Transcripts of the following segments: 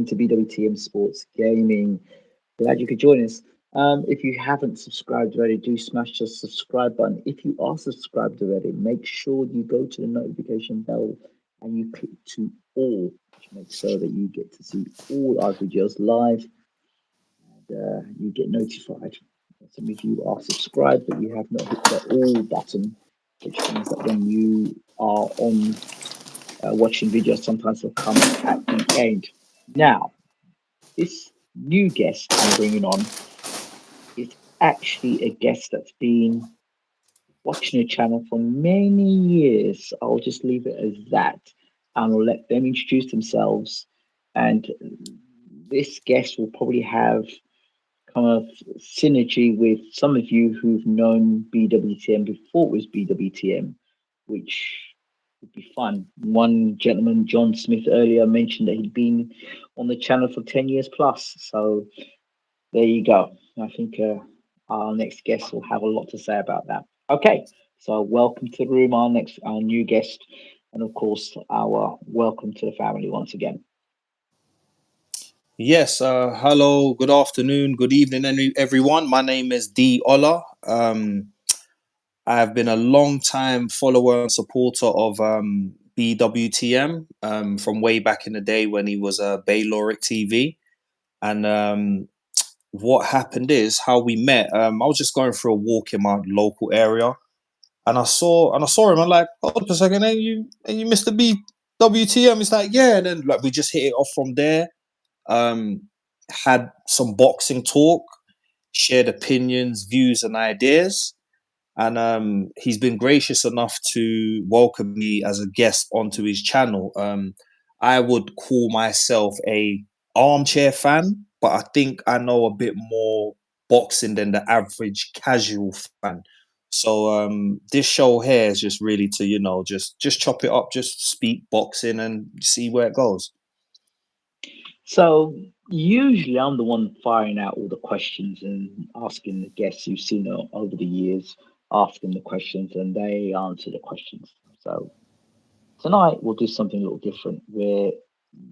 to BWTM Sports Gaming. Glad you could join us. If you haven't subscribed already, do smash the subscribe button. If you are subscribed already, make sure you go to the notification bell and you click to all, which makes so that you get to see all our videos live and you get notified. Some of you are subscribed, but you have not hit the all button, which means that when you are on watching videos, sometimes they'll come at the end. Now, this new guest I'm bringing on is actually a guest that's been watching the channel for many years. I'll just leave it as that and I'll let them introduce themselves. And this guest will probably have kind of synergy with some of you who've known BWTM before it was BWTM, which would be fun. One gentleman, John Smith, earlier mentioned that he'd been on the channel for 10 years plus. So there you go. I think our next guest will have a lot to say about that. Okay, so welcome to the room, our new guest, and of course, our welcome to the family once again. Yes, hello, good afternoon, good evening, everyone. My name is D. Ola. I have been a long time follower and supporter of BWTM from way back in the day when he was Bayloric TV. And what happened is how we met. I was just going for a walk in my local area, and I saw him. I'm like, hold up a second, and you Mr. BWTM? It's like, yeah, and then like we just hit it off from there. Um, had some boxing talk, shared opinions, views, and ideas. And he's been gracious enough to welcome me as a guest onto his channel. I would call myself a armchair fan, but I think I know a bit more boxing than the average casual fan. So this show here is just really to just chop it up, just speak boxing and see where it goes. So usually I'm the one firing out all the questions and asking the guests who've seen it over the years, asking the questions, and they answer the questions. So tonight we'll do something a little different where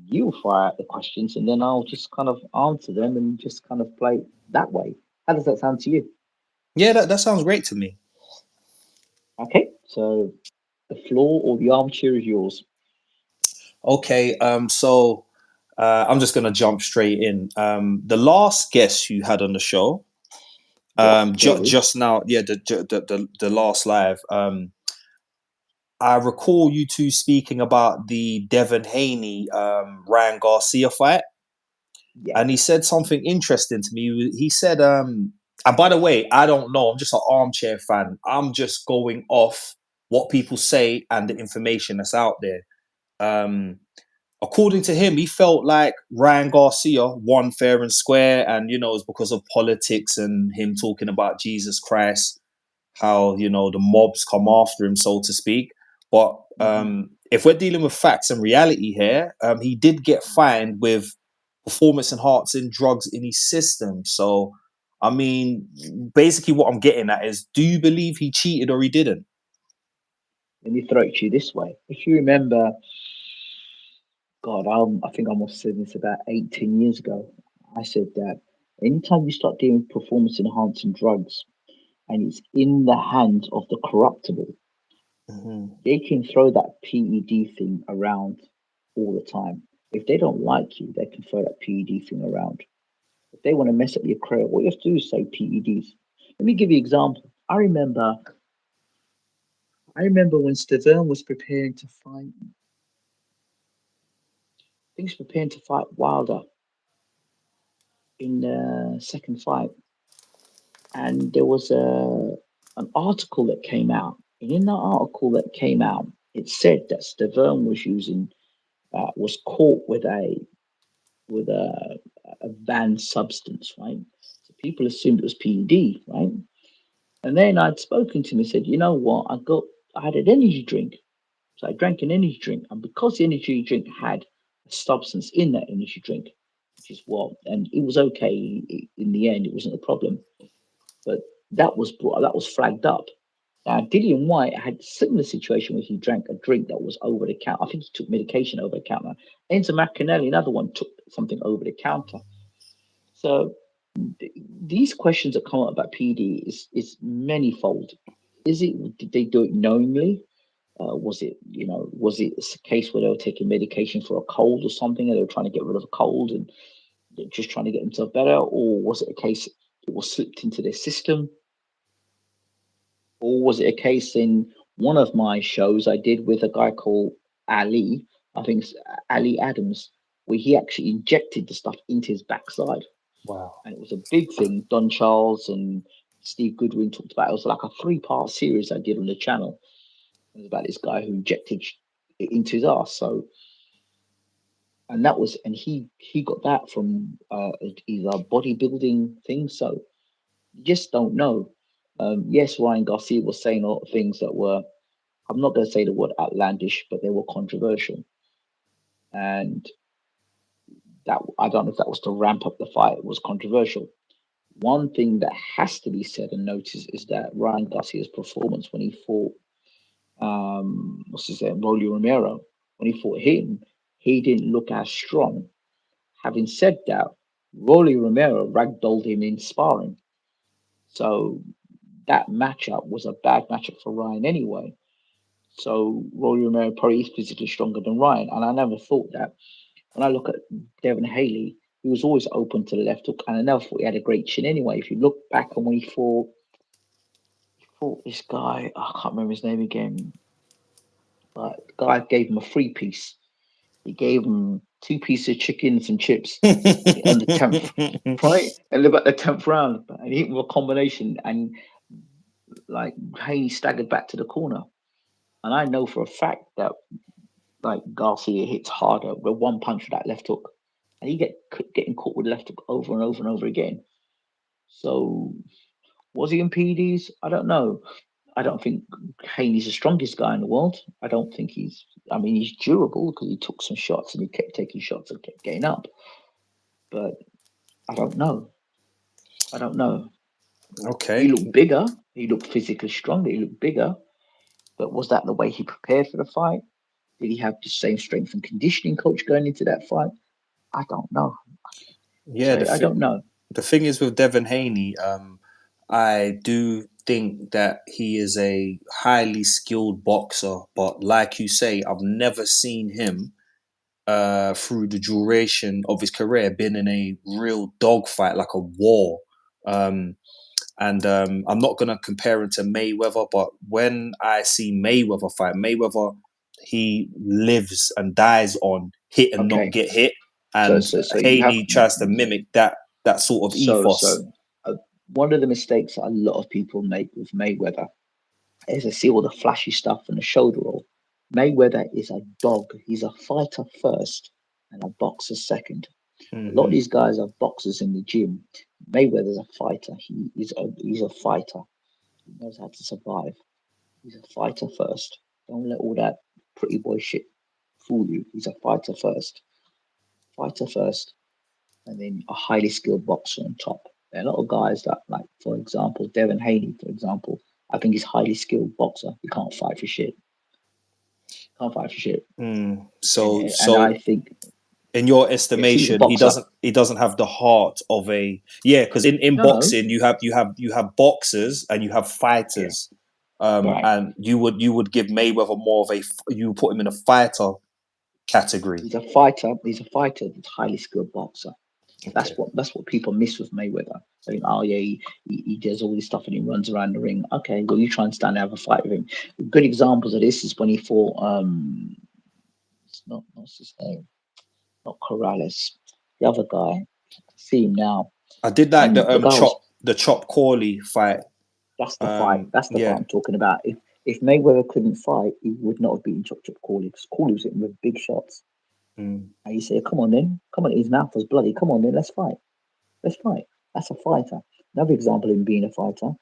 you fire out the questions and then I'll just kind of answer them and just kind of play that way. How does that sound to you? Yeah, that sounds great to me. Okay, so the floor or the armchair is yours. Okay, so I'm just gonna jump straight in. The last guest you had on the show, Yes, clearly. just now, yeah, the last live. I recall you two speaking about the Devin Haney Ryan Garcia fight, Yeah. and he said something interesting to me. He said, and by the way, I don't know. I'm just an armchair fan. I'm just going off what people say and the information that's out there. Um, According to him, he felt like Ryan Garcia won fair and square, and it's because of politics and him talking about Jesus Christ, how the mobs come after him, so to speak. But Mhm. if we're dealing with facts and reality here, he did get fined with performance enhancing drugs in his system. So, I mean, basically, what I'm getting at is, do you believe he cheated or he didn't? Let me throw it to you this way. If you remember, God, I think I must have said this about 18 years ago. I said that anytime you start dealing with performance enhancing drugs and it's in the hands of the corruptible, Hmm. they can throw that PED thing around all the time. If they don't like you, they can throw that PED thing around. If they want to mess up your career, what you have to do is say PEDs. Let me give you an example. I remember when Stavern was preparing to fight, things preparing to fight Wilder in the second fight, and there was an article that came out, and in that article that came out, it said that Stavern was caught with a banned substance, right? So people assumed it was PED, right? And then I'd spoken to him and said, you know what, I had an energy drink. So I drank an energy drink, and because the energy drink had a substance in that energy drink, which is what, and it was okay in the end, it wasn't a problem. But that was flagged up. Now, Dillian White had a similar situation where he drank a drink that was over the counter. I think he took medication over the counter. Enzo Maccanelli, another one, took something over the counter. So these questions that come up about PD is manifold. Is it did they do it knowingly? Was it was it a case where they were taking medication for a cold or something, and they were trying to get rid of a cold and they're just trying to get themselves better, or was it a case it was slipped into their system, or was it a case in one of my shows I did with a guy called Ali, I think it's Ali Adams, where he actually injected the stuff into his backside, Wow. and it was a big thing. Don Charles and Steve Goodwin talked about it. It was like a three-part series I did on the channel. It was about this guy who injected it into his ass. So, and that was, and he got that from either bodybuilding thing. So you just don't know. Yes, Ryan Garcia was saying a lot of things that were, I'm not going to say the word outlandish, but they were controversial. And that, I don't know if that was to ramp up the fight, it was controversial. One thing that has to be said and noticed is that Ryan Garcia's performance when he fought, what's his name, Rolly Romero, when he fought him, he didn't look as strong. Having said that, Rolly Romero ragdolled him in sparring. So that matchup was a bad matchup for Ryan anyway. So Rolly Romero probably is physically stronger than Ryan. And I never thought that. When I look at Devin Haley, he was always open to the left hook. And I never thought he had a great chin anyway. If you look back on when he fought this guy, I can't remember his name again, but the guy gave him a free piece. He gave him two pieces of chicken and some chips on the 10th, right? And about the 10th round. And he hit with a combination. And like Haney staggered back to the corner. And I know for a fact that like Garcia hits harder with one punch with that left hook. And he getting caught with left hook over and over and over again. So was he in PDs? I don't know. I don't think Haney's the strongest guy in the world. I don't think he's. I mean, he's durable because he took some shots and he kept taking shots and kept getting up. But I don't know. I don't know. He Okay. looked bigger. He looked physically stronger. He looked bigger. But was that the way he prepared for the fight? Did he have the same strength and conditioning coach going into that fight? I don't know. Yeah, So I don't know. the thing is with Devin Haney, I do think that he is a highly skilled boxer, but like you say, I've never seen him through the duration of his career been in a real dogfight, like a war. Um, and I'm not gonna compare him to Mayweather, but when I see Mayweather fight, Mayweather, he lives and dies on hit and not Okay. get hit, So and so so you have Haney tries to mimic that sort of so ethos. so uh, one of the mistakes that a lot of people make with Mayweather is I see all the flashy stuff and the shoulder roll. Mayweather is a dog. He's a fighter first and a boxer second. A lot of Hmm. these guys are boxers in the gym. Mayweather's a fighter. He's a fighter. He knows how to survive. He's a fighter first. Don't let all that pretty boy shit fool you. He's a fighter first. Fighter first, and then a highly skilled boxer on top. There are a lot of guys that, like, for example, Devin Haney, for example, I think he's a highly skilled boxer. He can't fight for shit. Can't fight for shit. Mm. And So and so I think, in your yes, he's a estimation, boxer. he doesn't have the heart of a yeah. Because in No, no. boxing, you have boxers and you have Yeah, fighters, right. and you would give Mayweather more of a you would put him in a fighter category. He's a fighter. He's a fighter. He's a highly skilled boxer. Okay. That's what people miss with Mayweather. They think, oh yeah, he does all this stuff and he runs around the ring. Okay, well you try and stand and have a fight with him. Good examples of this is when he fought it's not what's his name? Not Corrales. The other guy. I see him now. I did like And the guy was the chop Corley fight. that's the fight. That's the fight Yeah. I'm talking about. If Mayweather couldn't fight, he would not have beaten Chop Chop Corley because Corley was hitting with big shots. Mm. And you say, come on then, come on, his mouth was bloody. Come on then, let's fight. Let's fight. That's a fighter. Another example of him being a fighter.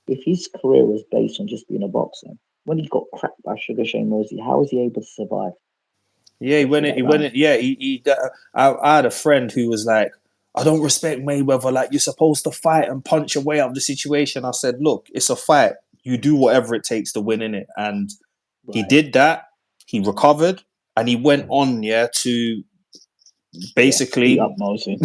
If his career was based on just being a boxer, when he got cracked by Sugar Shane Mosley, how was he able to survive Yeah, get through that he went round? it. Yeah, I had a friend who was like, I don't respect Mayweather. Like, you're supposed to fight and punch your way out of the situation. I said, look, it's a fight. You do whatever it takes to win in it. And he Right. did that. He recovered and he went on, yeah, to Yeah, beat basically up Mosley.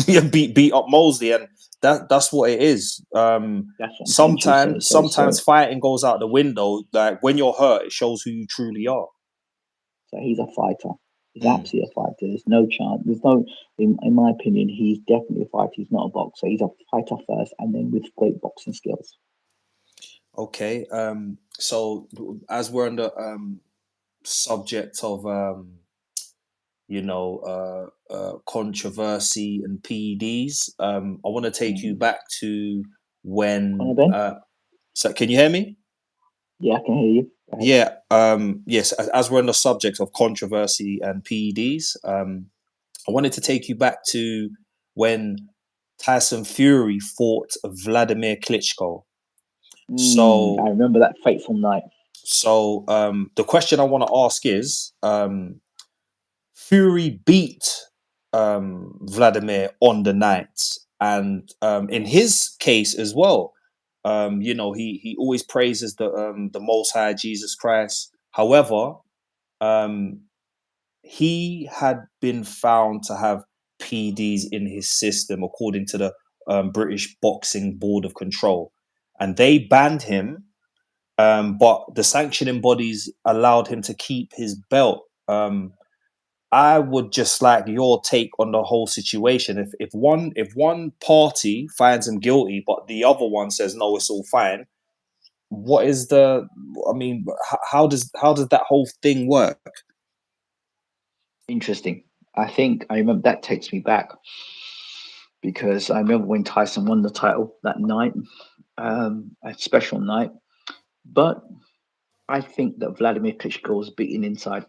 beat up Mosley, and that's what it is. That's what I'm saying to you. Sometimes fighting goes out the window. Like when you're hurt, it shows who you truly are. So he's a fighter. He's Mm. absolutely a fighter. There's no chance. There's no, in my opinion, he's definitely a fighter. He's not a boxer. He's a fighter first, and then with great boxing skills. Okay. So as we're on the subject of controversy and PEDs, I want to take you Mm. back to Conor when. Ben? So can you hear me? Yeah, I can hear you. Go ahead. Yeah. Yes. As we're on the subject of controversy and PEDs, I wanted to take you back to when Tyson Fury fought Vladimir Klitschko. I So, remember that fateful night. the question I want to ask is, Fury beat Vladimir on the night, and in his case as well, he always praises the Most High Jesus Christ. However, um, he had been found to have PDs in his system, according to the British Boxing Board of Control, and they banned him. But the sanctioning bodies allowed him to keep his belt. I would just like your take on the whole situation. If one party finds him guilty, but the other one says no, it's all fine. What is the? I mean, how does that whole thing work? Interesting. I think I remember that takes me back because I remember when Tyson won the title that night, a special night. But I think that Vladimir Klitschko was beaten inside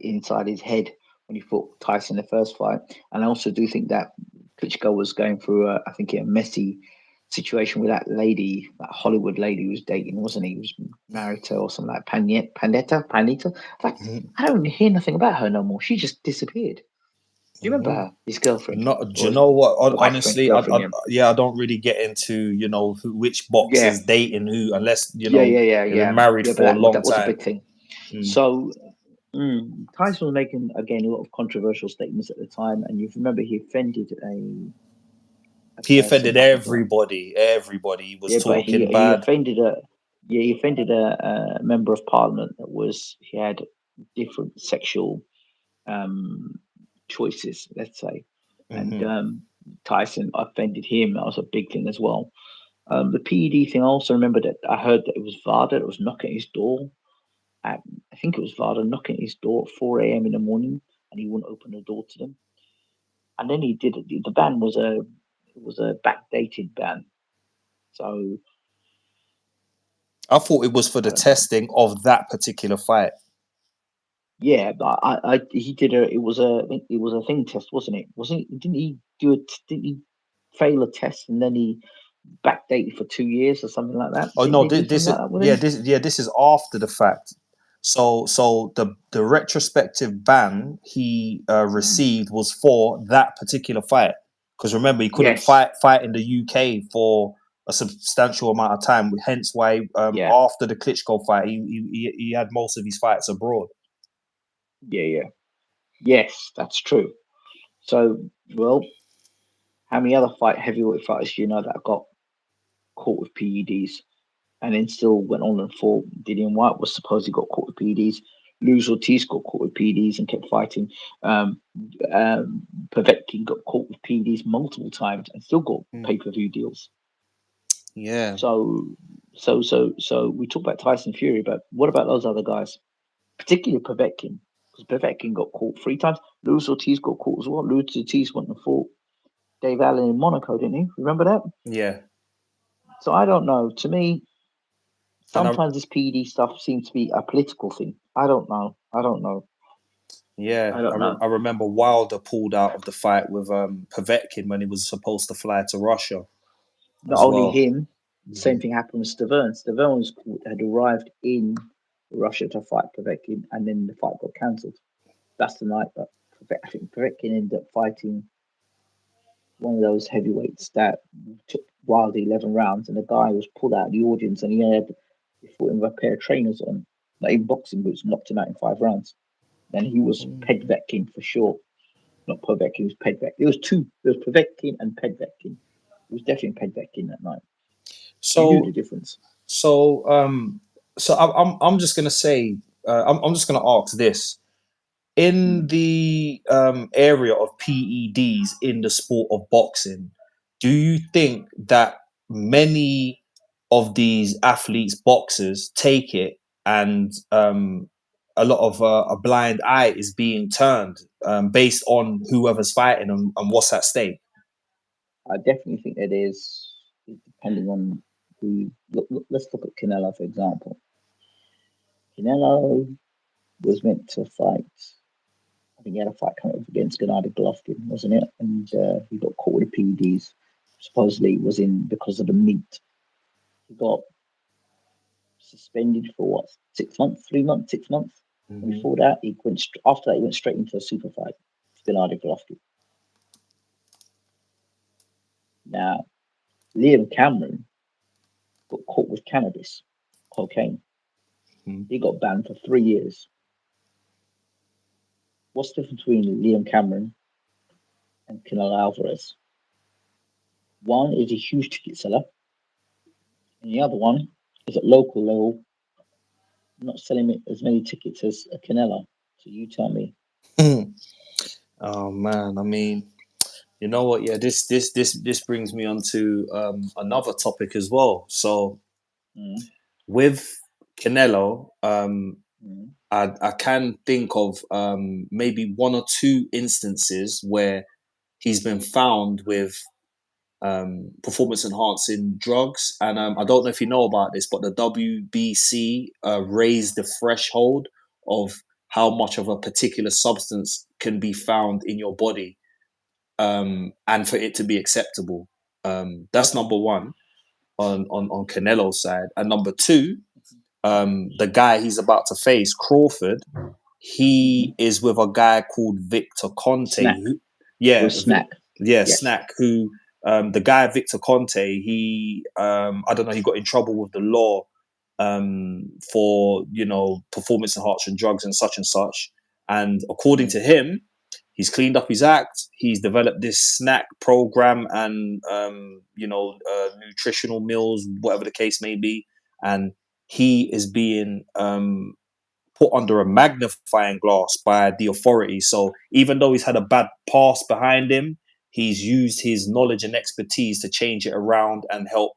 his head when he fought Tyson in the first fight, and I also do think that Klitschko was going through I think a messy situation with that lady, that Hollywood lady he was dating, wasn't he? He was married to or something like Panetta. Like Mhm. I don't hear nothing about her no more. She just disappeared. Do you remember Mhm. her? His girlfriend Not, do or you his know what? wife, Honestly, girlfriend? Yeah, yeah, I don't really get into which yeah, boxers dating who, unless they've been yeah. married Yeah, but for a long that was a time. big thing. Mm. So Tyson was making again a lot of controversial statements at the time, and you remember he offended a He person. offended I think like everybody. Everybody he was yeah, but talking he bad. offended he offended a member of parliament that was he had different sexual um choices, let's say, and Hmm. Tyson offended him. That was a big thing as well. The PED thing. I also remember that I heard that it was Varda that was knocking at his door. At, I think it was Varda knocking at his door at 4 a.m. in the morning, and he wouldn't open the door to them. And then he did it. The ban was a backdated ban. So I thought it was for I the don't know. testing of that particular fight. Yeah, but he did a. It was a. I think it was a thing test, wasn't it? Wasn't it? Didn't he do it? Didn't he fail a test and then he backdated for 2 years or something like that? Oh Didn't no, they do this something is like that with him? this is after the fact. So the retrospective ban he Mm. received was for that particular fight, because remember he couldn't Yes. fight in the UK for a substantial amount of time. Hence why Yeah. after the Klitschko fight he had most of his fights abroad. Yeah. Yeah. Yes, that's true. So, well, how many other heavyweight fighters do you know that got caught with PEDs and then still went on and fought? Dillian White was supposedly got caught with PEDs. Luz Ortiz got caught with PEDs and kept fighting. Um, Povetkin got caught with PEDs multiple times and still got Mm. pay-per-view deals. Yeah, So, so we talk about Tyson Fury, but what about those other guys, particularly Povetkin? Because Povetkin got caught 3 times. Luz Ortiz got caught as well. Luz Ortiz went and fought Dave Allen in Monaco, didn't he? Remember that? yeah, So I don't know. To me, and I sometimes this PD stuff seems to be a political thing. I don't know. I don't know. yeah I don't know. I remember Wilder pulled out of the fight with Povetkin when he was supposed to fly to Russia Not as only well. him, Hmm. same thing happened with Stavern. Stavern had arrived in Russia to fight Povetkin, and then the fight got cancelled. That's the night that I think Povetkin ended up fighting one of those heavyweights that took Wilder 11 rounds, and the guy was pulled out of the audience, and he fought him with a pair of trainers on, like in boxing boots, knocked him out in 5 rounds. Then he was Povetkin for sure. Not Povetkin, it was Pedveckin. It was two. It was Povetkin and Pedveckin. It was definitely Pedveckin that night. You knew the So difference. so I'm just gonna say I'm just gonna ask this in Mm. the area of PEDs in the sport of boxing. Do you think that many of these athletes, boxers, take it and a lot of a blind eye is being turned based on whoever's fighting and what's at stake? I definitely think it is, depending on who. Let's look at Canelo, for example. Canelo was meant to fight. I think he had a fight coming up against Gennady Golovkin, wasn't it? And he got caught with the PEDs. Supposedly, it was in because of the meat. He got suspended for what, 6 months, 3 months, 6 months. And Hmm. before that, after that he went straight into a super fight, Gennady Golovkin. Now, Liam Cameron got caught with cannabis, cocaine. He got banned for 3 years. What's the difference between Liam Cameron and Canelo Alvarez? One is a huge ticket seller, and the other one is at local level, not selling as many tickets as a Canelo. So you tell me. Oh man, I mean, you know what? Yeah, this brings me on to another topic as well. So Mm, with Canelo, mm, I can think of maybe one or two instances where he's been found with performance enhancing drugs, and I don't know if you know about this, but the WBC raised the threshold of how much of a particular substance can be found in your body, and for it to be acceptable. That's okay. number one on Canelo's side, and number two, the guy he's about to face, Crawford, Mm-hmm. he is with a guy called Victor Conte. Snack. Yeah, With snack. yeah, Yes. Snack. Who the guy Victor Conte? He I don't know. He got in trouble with the law for performance enhancing drugs and such and such. And according Mm, to him, he's cleaned up his act. He's developed this snack program and nutritional meals, whatever the case may be, and he is being put under a magnifying glass by the authorities. So even though he's had a bad past behind him, he's used his knowledge and expertise to change it around and help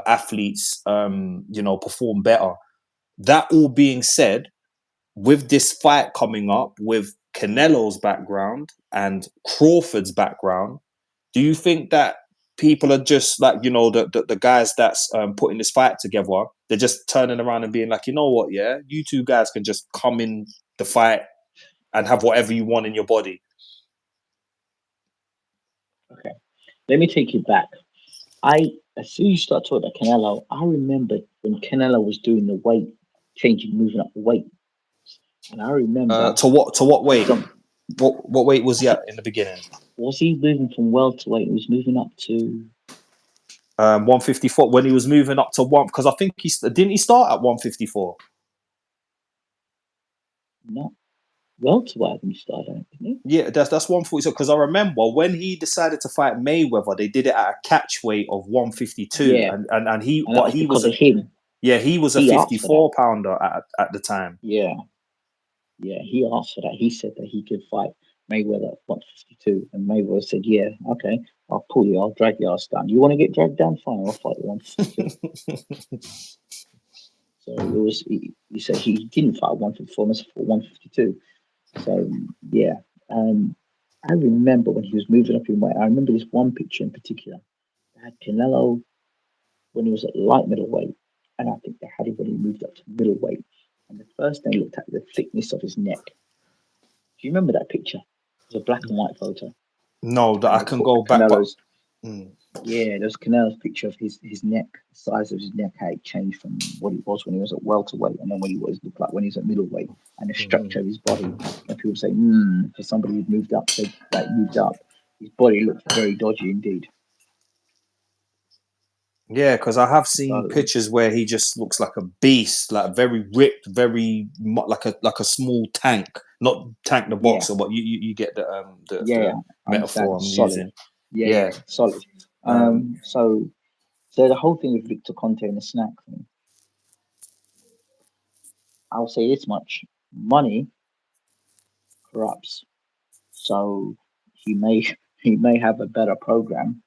athletes, perform better. That all being said, with this fight coming up, with Canelo's background and Crawford's background, do you think that people are just like, the guys that's putting this fight together, they're just turning around and being like, you know what, yeah, you two guys can just come in the fight and have whatever you want in your body? okay. Let me take you back. As soon as you start talking about Canelo, I remember when Canelo was doing the weight changing, moving up the weight, and I remember To what weight? some. What weight was I he at think in the beginning? was he moving from welterweight? He was moving up to 154 when he was moving up to one, because I think didn't he start at 154. not welterweight when he started, didn't he? Yeah, that's 140. So because I remember when he decided to fight Mayweather, they did it at a catch weight of 152, Yeah, and he and that but was he was because a of him. yeah, he was a He asked for that. 54 pounder at the time. Yeah, yeah, he asked for that. He said that he could fight Mayweather at 152, and Mayweather said, "Yeah, okay, I'll pull you. I'll drag your ass down. You want to get dragged down? Fine, I'll fight you at 152." So it was. He said he didn't fight 154, he fought 152. So yeah, um, I remember when he was moving up in weight. I remember this one picture in particular. They had Canelo when he was at light middleweight, and I think they had him when he moved up to middleweight. And the first thing they looked at the thickness of his neck. Do you remember that picture? It was a black and white photo, No, that and I they can put go back, but Canelo's. mm, Yeah, there's Canelo's picture of his neck, the size of his neck, how it changed from what he was when he was at welterweight, and then what he was looked like when he was at middleweight, and the structure mhm. of his body. And people say, for somebody who'd moved up, said like moved up, his body looked very dodgy indeed. Yeah, because I have seen So pictures where he just looks like a beast, like very ripped, like a small tank, not tank the yeah, boxer, but you get yeah, the I understand. metaphor I'm Solid. using. Yeah, Yeah. yeah, solid. Um, So the whole thing with Victor Conte and the snack thing, I'll say this much: money corrupts. So he may he may have a better program,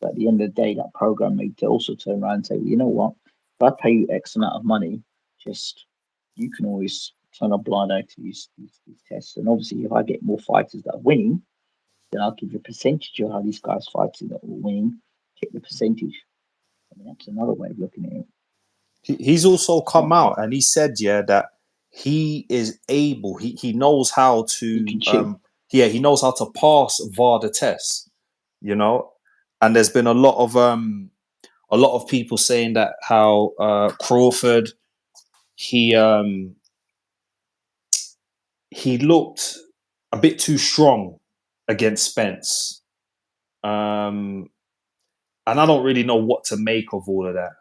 but at the end of the day, that program may also turn around and say, well, you know what? If I pay you X amount of money, just you can always turn a blind eye to these tests. And obviously, if I get more fighters that are winning, then I'll give you a percentage of how these guys fighting that are winning. Take the percentage. I mean, that's another way of looking at it. he's also It's not come out and he said, yeah, that he is able. He knows how you to can cheat. yeah, he knows how to pass VAR test. You know, and there's been a lot of people saying that how Crawford he um he looked a bit too strong against Spence. Um, and I don't really know what to make of all of that.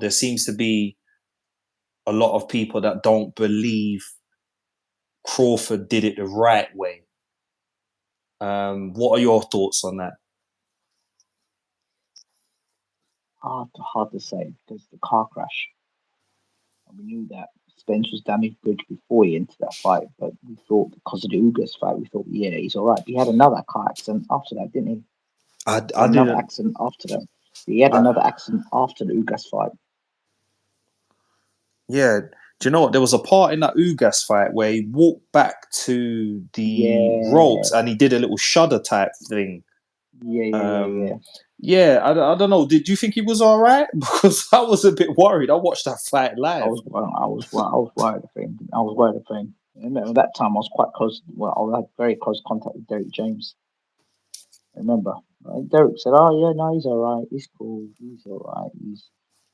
There seems to be a lot of people that don't believe Crawford did it the right way. What are your thoughts on that? Hard to say because the car crash. And we knew that Spence was damaged good before he entered that fight, but we thought because of the Ugas fight, we thought, yeah, he's all right. He had another car accident after that, didn't he? He I had another didn't. accident after that. He had I, another accident after the Ugas fight. yeah. Do you know what? There was a part in that Ugas fight where he walked back to the Yeah, ropes and he did a little shudder type thing. yeah. Um, yeah, I don't know. Did you think he was all right? Because I was a bit worried. I watched that fight live. I was worried of him. I was worried of him. And at that time, I was quite close. Well, I had very close contact with Derek James. Remember, right? Derek said, "Oh yeah, no, he's all right. He's cool. He's all right.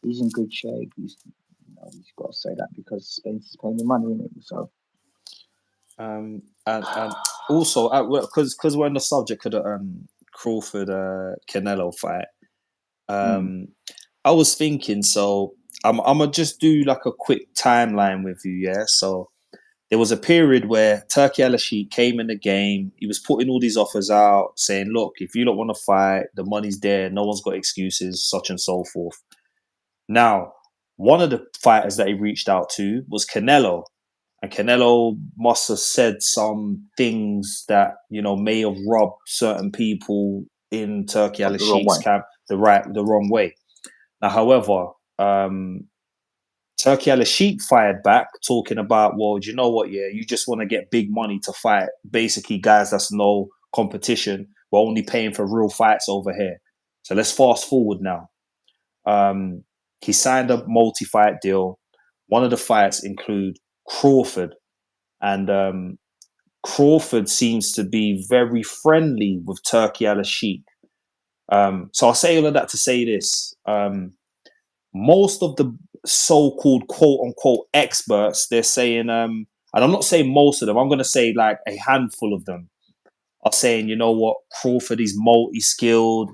He's in good shape. He's got to say that because Spence is paying the money in it." So, And also because we're on the subject of the Crawford Canelo fight. mm, Um, I was thinking, so I'm gonna just do like a quick timeline with you, yeah. So there was a period where Turkey Al came in the game. He was putting all these offers out, saying, "Look, if you don't want to fight, the money's there. No one's got excuses, such and so forth." Now, one of the fighters that he reached out to was Canelo, and Canelo must have said some things that may have rubbed certain people in Turkey Al up the wrong way. camp the wrong way. Now, however, Turkey Al fired back, talking about, well, do you know what? Yeah, you just want to get big money to fight. Basically, guys, that's no competition. We're only paying for real fights over here. So let's fast forward now. Um, he signed a multi-fight deal. One of the fights include Crawford, and Crawford seems to be very friendly with Turkey Al Sheikh. So I'll say all of that to say this: most of the so-called quote-unquote experts, they're saying, and I'm not saying most of them. I'm going to say like a handful of them are saying, you know what, Crawford is multi-skilled,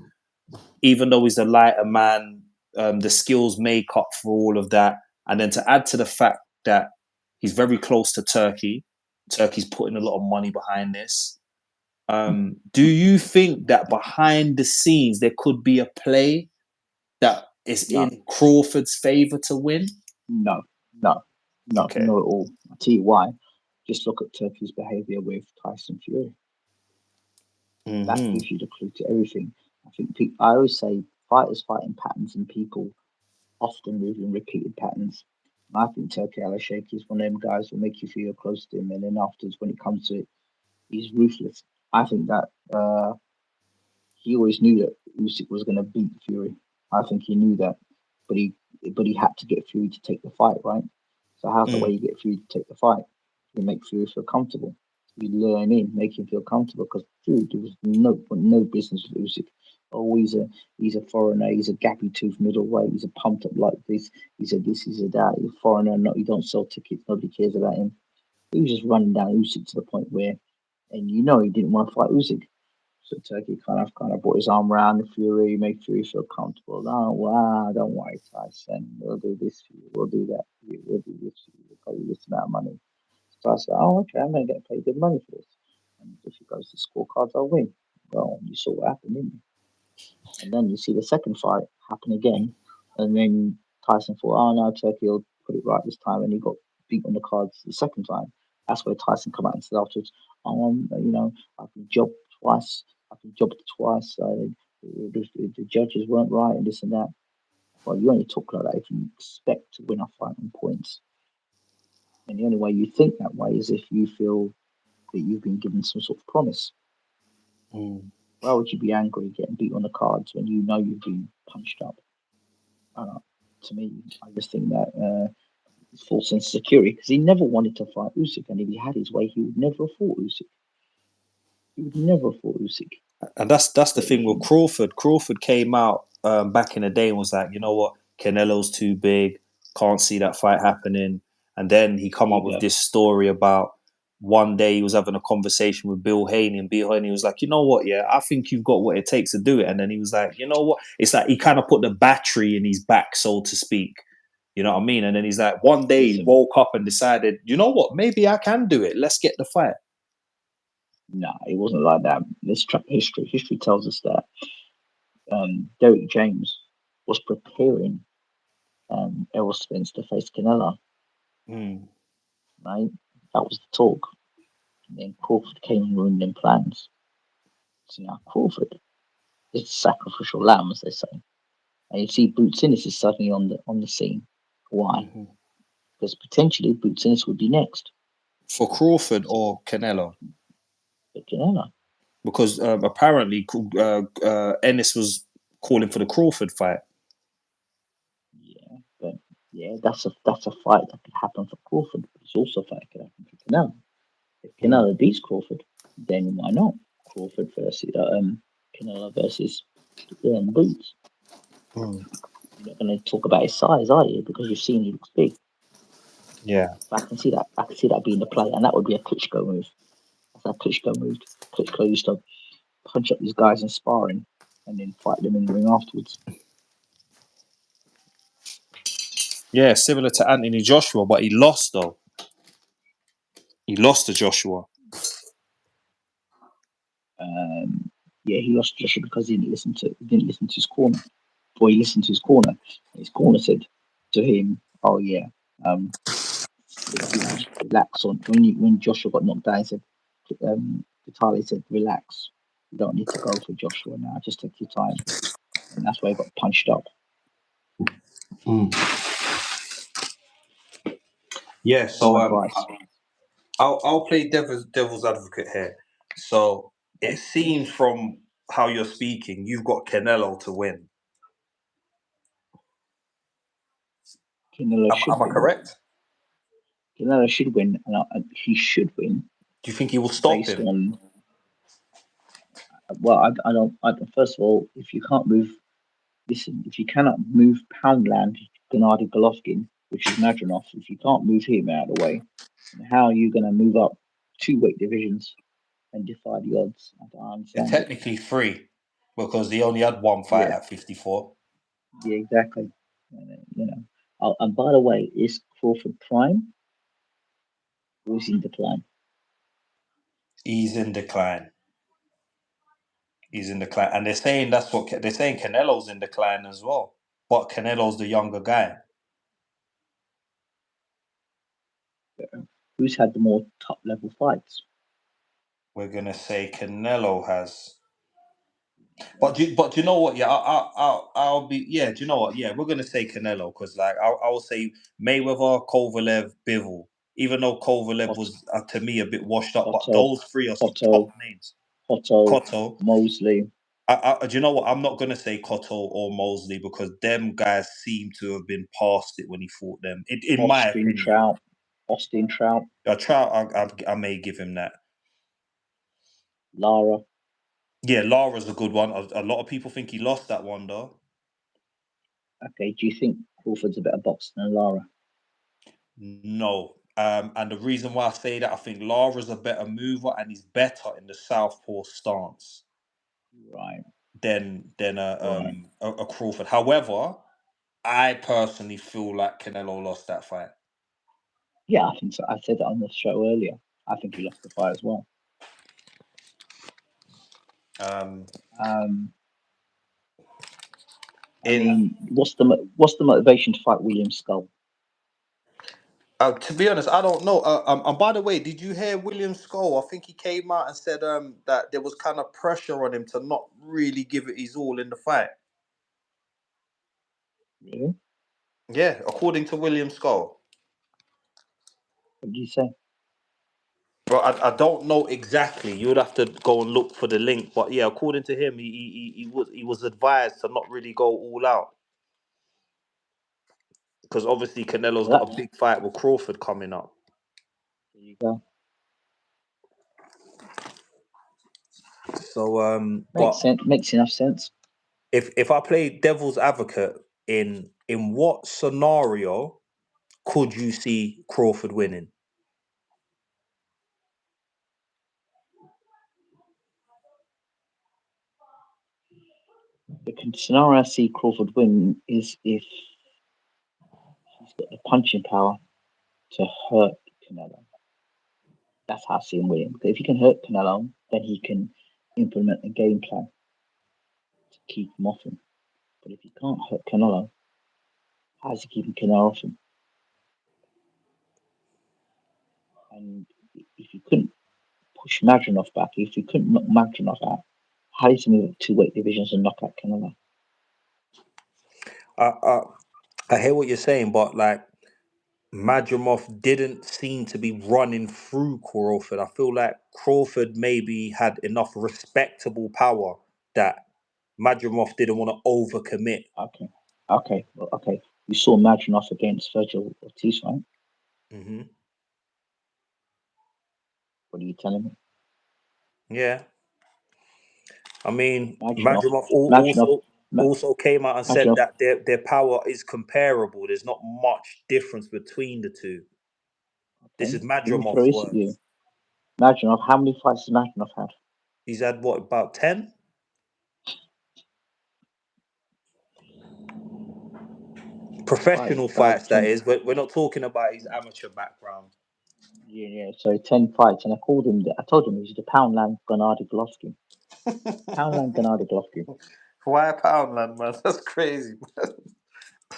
even though he's the lighter man, the skills make up for all of that. And then to add to the fact that he's very close to Turkey, Turkey's putting a lot of money behind this. Do you think that behind the scenes there could be a play that is No, in Crawford's favor to win? no, no, Okay. not at all. I'll tell you why. Just look at Turkey's behaviour with Tyson Fury. That Hmm. gives you the clue to everything. I think I always say fighters fighting patterns and people often move in repeated patterns. And I think Turkey Al is one of them guys who make you feel close to him, and then afterwards, when it comes to it, he's ruthless. I think that he always knew that Usyk was going to beat Fury. I think he knew that, but he had to get Fury to take the fight, right? So how's the way Mm. you get Fury to take the fight? You make Fury feel comfortable. You lure him in, make him feel comfortable because Fury there was no business with Usyk. Oh, he's a foreigner. He's a gappy tooth middleweight. He's a pumped up like this. He's a this. He's a that. He's a foreigner. Not he don't sell tickets. Nobody cares about him. He was just running down Usyk to the point where, and he didn't want to fight Usyk. So Turkey kind of brought his arm around the Fury, made Fury feel comfortable. Oh wow, don't worry, Tyson. We'll do this for you. We'll do that for you. We'll do this for you. We'll pay you this amount of money. So I said, oh okay, I'm gonna get paid good money for this. And if it goes to scorecards, I'll win. Well, you saw what happened, didn't you? And then you see the second fight happen again, and then Tyson thought, oh no, Turkey will put it right this time, and he got beat on the cards the second time. That's where Tyson come out and said afterwards, I've been jobbed twice. I've been jobbed twice. The judges weren't right and this and that. Well, you only talk like that if you expect to win a fight on points. And the only way you think that way is if you feel that you've been given some sort of promise. Mm. Why would you be angry getting beat on the cards when you know you've been punched up? To me, I just think that it's false sense of security because he never wanted to fight Usyk, and if he had his way, he would never have fought Usyk. He would never have fought Usyk. And that's the But thing with Crawford. Crawford came out back in the day and was like, you know what, Canelo's too big, can't see that fight happening. And then he come there up you with go. this story about one day he was having a conversation with Bill Haney, and Bill Haney was like, you know what, yeah, I think you've got what it takes to do it. And then he was like, you know what, it's like he kind of put the battery in his back, so to speak. You know what I mean? And then he's like, one day he Listen, woke up and decided, you know what, maybe I can do it. Let's get the fight. nah, it wasn't like that. Let's track history. History tells us that Derek James was preparing Errol Spence to face Canelo, Mm. right? That was the talk. And then Crawford came and ruined them plans. So now Crawford is sacrificial lamb, as they say. And you see Boots Ennis is suddenly on the scene. Why? Mm-hmm. Because potentially Boots Ennis would be next. For Crawford or Canelo? But Canelo, Because apparently Ennis was calling for the Crawford fight. yeah, but yeah, that's a fight that could happen for Crawford, but it's also a fight that could happen for Canelo. If Mm. Canelo beats Crawford, then why not Crawford versus Canelo versus Boots? Mm. You're not going to talk about his size, are you? Because you've seen he looks big. Yeah. But I can see that. I can see that being the play, and that would be a Klitschko move. That's how Klitschko moved. Klitschko used to punch up these guys in sparring and then fight them in the ring afterwards. Yeah, similar to Anthony Joshua, but he lost though. He lost to Joshua. Yeah, he lost Joshua because he didn't listen to his corner. Or he listened to his corner. And his corner said to him, "Oh yeah, um, just relax on when Joshua got knocked down. He said, Vitaly said, relax. You don't need to go for Joshua now. Just take your time." And that's why he got punched up. Mm. Yeah, That's so my advice. I'll play devil's advocate here. So it Okay, seems from how you're speaking, you've got Canelo to win. Canelo should Am I win. correct? Canelo should win, and he should win Do you think he will stop based him? on. Well, I don't. First of all, if you can't move, listen. If you cannot move Poundland, Gennady Golovkin, which is Madronov, if you can't move him out of the way, then how are you going to move up two weight divisions and defy the odds? I don't They're understand it. technically free because he only had one fight Yeah, at 54. yeah, exactly. You know. Oh, and by the way, is Crawford prime or is he in decline? He's in decline. He's in decline, and they're saying that's what they're saying. Canelo's in decline as well, but Canelo's the younger guy. Who's had the more top level fights? We're gonna say Canelo has, but you know what? Yeah, I'll be. Yeah, do you know what? Yeah, we're gonna say Canelo because like I will say Mayweather, Kovalev, Bivol. Even though Kovalev Cot- was to me a bit washed up, but Cotto, those three are some top Cotto, names. Cotto, Cotto. Mosley, Do you know what? I'm not gonna say Cotto or Mosley because them guys seem to have been past it when he fought them. In my Austin opinion, Trout, Austin Trout, I may give him that. Lara. Yeah, Lara's a good one. A lot of people think he lost that one though. Okay, do you think Crawford's a better boxer than Lara? No. And the reason why I say that, I think Lara's a better mover and he's better in the southpaw stance. Right. Right. a Crawford. However, I personally feel like Canelo lost that fight. Yeah, I think so. I said that on the show earlier. I think he lost the fight as well. Um, Um, I in mean, what's the motivation to fight William Skull? To be honest, I don't know. And by the way, did you hear William Skull? I think he came out and said that there was kind of pressure on him to not really give it his all in the fight. Really? Yeah, according to William Skull. What did you say? Well, I don't know exactly. You would have to go and look for the link. But yeah, according to him, he was advised to not really go all out because obviously Canelo's Well, got a big fight with Crawford coming up. there you go. So Makes sense. Makes enough sense. if I play devil's advocate, in what scenario could you see Crawford winning? The scenario I see Crawford win is if he's got the punching power to hurt Canelo. That's how I see him winning. Because if he can hurt Canelo, then he can implement a game plan to keep him off him. But if he can't hurt Canelo, how's he keeping Canelo off him? And if you couldn't push Madronov back, if you couldn't knock Madronov out, how does he move up two weight divisions and knock out Canelo? I, I I hear what you're saying, but like Madrimov didn't seem to be running through Crawford. I feel like Crawford maybe had enough respectable power that Madrimov didn't want to overcommit. Okay. Okay. Well, okay. You saw Madronov against Virgil Ortiz, right? Hmm. What are you telling me? Yeah, I mean Madronov, Madrimov Madronov, also came out and said Madronov. that their power is comparable. There's not much difference between the two. This Okay. is Let me throw Madrimov's this at you. words. Madronov, how many fights has Madronov had? He's had what, about 10 Five, professional five, fights? That 10. is. We're not talking about his amateur background. Yeah, yeah. So 10 fights, and I called him. I told him he was the Poundland Gennady Golovkin. Poundland Gennady Golovkin. Why a Poundland, man? That's crazy.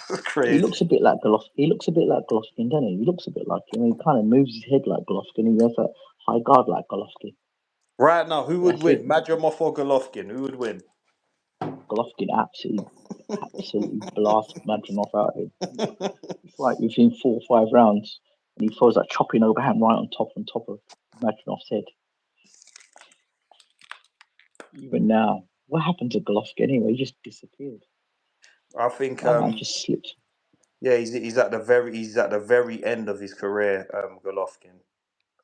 That's He crazy. looks a bit like Golovkin. He looks a bit like Golovkin, doesn't he? He looks a bit like him. He kind of moves his head like Golovkin. He has that high guard like Golovkin. Right now, who would That's it. win, Madrimov or Golovkin? Who would win? Golovkin absolutely blasted Madronov out of him. It's like within 4 or 5 rounds, and he throws that chopping overhand right on top of Madronov's head. Even now, what happened to Golovkin anyway? He just disappeared. I think That man just slipped. yeah, he's at the very end of his career, Golovkin.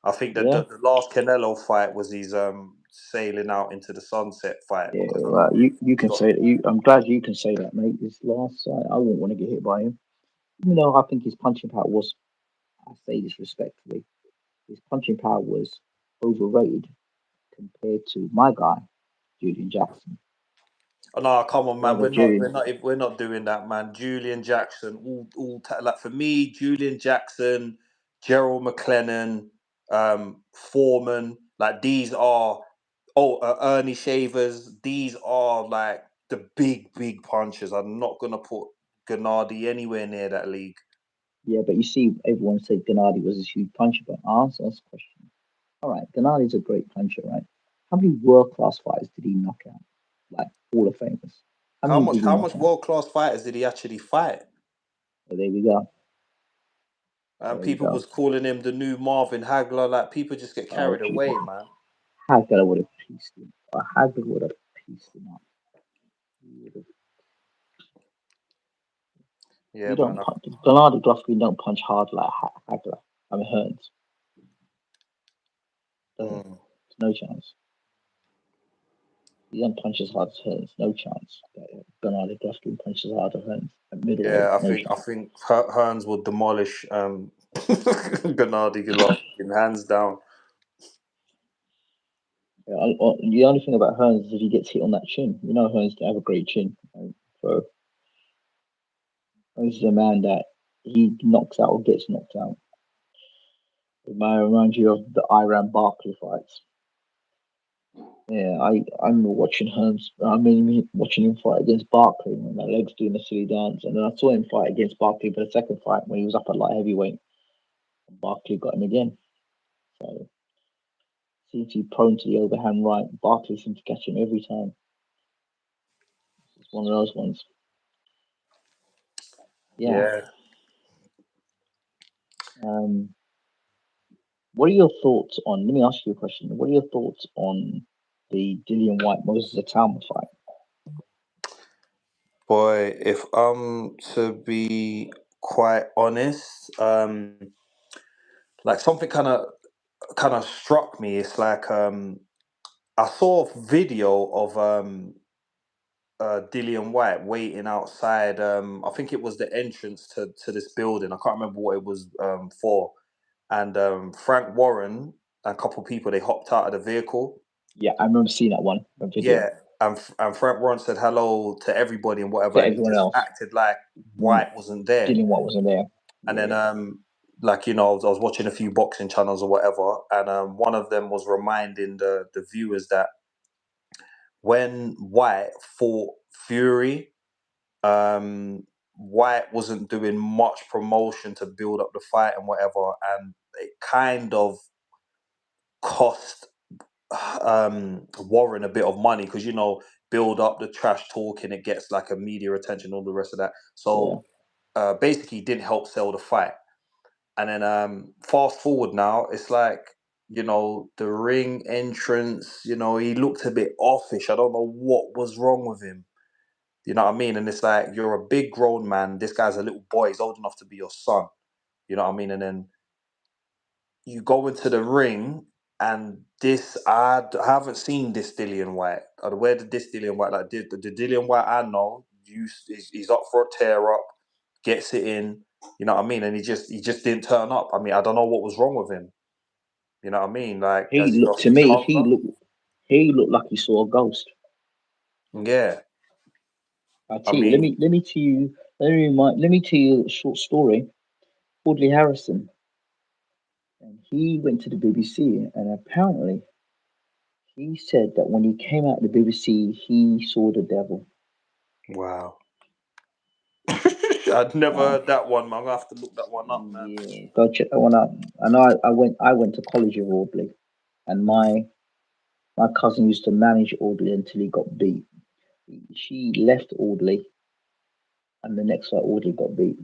I think that Yeah, the last Canelo fight was his sailing out into the sunset fight yeah. because Well, you he can got say that. I'm glad you can say that, mate. This last fight, I wouldn't want to get hit by him. Even though I think his punching power was, I say this respectfully, his punching power was overrated compared to my guy, Julian Jackson. Oh no, come on, man. Brother We're Julian, not we're not doing that, man. Julian Jackson, like for me, Julian Jackson, Gerald McLennan, Foreman, like these are Ernie Shavers. These are like the big punchers. I'm not gonna put Gennady anywhere near that league. yeah, but you see, everyone said Gennady was a huge puncher, but I answer this question. All right, Gennady's a great puncher, right? How many world class fighters did he knock out? Like Hall of Famers. How How many much did he how knock much out? world class fighters did he actually fight? So there we go. And There we people go. was calling him the new Marvin Hagler. Like people just get Oh, carried away, man. Hagler would have pieced him. Hagler would have pieced him up. He would have. Yeah, You man. don't punch. Gennady Golovkin don't punch hard like Hagler. I mean, Hearns. Does it? Mm. No chance. He don't punch as hard as Hearns. No chance. Gennady Golovkin punches hard as Hearns. At middleweight, Yeah, I no think I chance. think Hearns will demolish Gennady Golovkin hands down. The only thing about Hearns is if he gets hit on that chin. You know, Hearns to have a great chin. So this is a man that he knocks out or gets knocked out. It might remind you of the Iran Barkley fights. Yeah, I remember watching Hearns. I mean, watching him fight against Barkley, and my legs doing a silly dance. And then I saw him fight against Barkley for the second fight when he was up at light heavyweight. And Barkley got him again. So seems to be prone to the overhand right. Barkley seems to catch him every time. It's one of those ones. Yeah. Yeah, Um, what are your thoughts on? Let me ask you a question. What are your thoughts on the Dillian White Moses Atama fight? boy. If I'm to be quite honest, like something kind of struck me. It's like I saw a video of Dillian White waiting outside. I think it was the entrance to this building. I can't remember what it was for. And Frank Warren and a couple of people, they hopped out of the vehicle. Yeah, I remember seeing that one video Yeah, and Frank Warren said hello to everybody and whatever, to and he everyone just else. acted like Mm, White wasn't there. Dillian White wasn't there. And then Yeah, like I was watching a few boxing channels or whatever, and one of them was reminding the viewers that when White fought Fury, White wasn't doing much promotion to build up the fight and whatever, and it kind of cost Warren a bit of money because build up the trash talking, it gets like a media attention, all the rest of that. yeah. So basically, it didn't help sell the fight. And then fast forward now, it's like the ring entrance. He looked a bit offish. I don't know what was wrong with him. You know what I mean? And it's like you're a big grown man. This guy's a little boy. He's old enough to be your son. You know what I mean? And then you go into the ring, and this I haven't seen this Dillian White. Where did this Dillian White like the Dillian White I know? He's up for a tear up, gets it in. You know what I mean? And he just didn't turn up. I mean, I don't know what was wrong with him. You know what I mean? Like, He has he looked lost to his me. hunger? He looked like he saw a ghost. Yeah. I I tell you. mean, Let me tell you. Let me tell you a short story. Audley Harrison, and he went to the BBC, and apparently he said that when he came out of the BBC, he saw the devil. wow. I'd never Wow. heard that one, man. I'm gonna have to look that one up, man. Yeah, go check that one out. I know I went to college with Audley, and my cousin used to manage Audley until he got beat. She left Audley, and the next fight Audley got beat.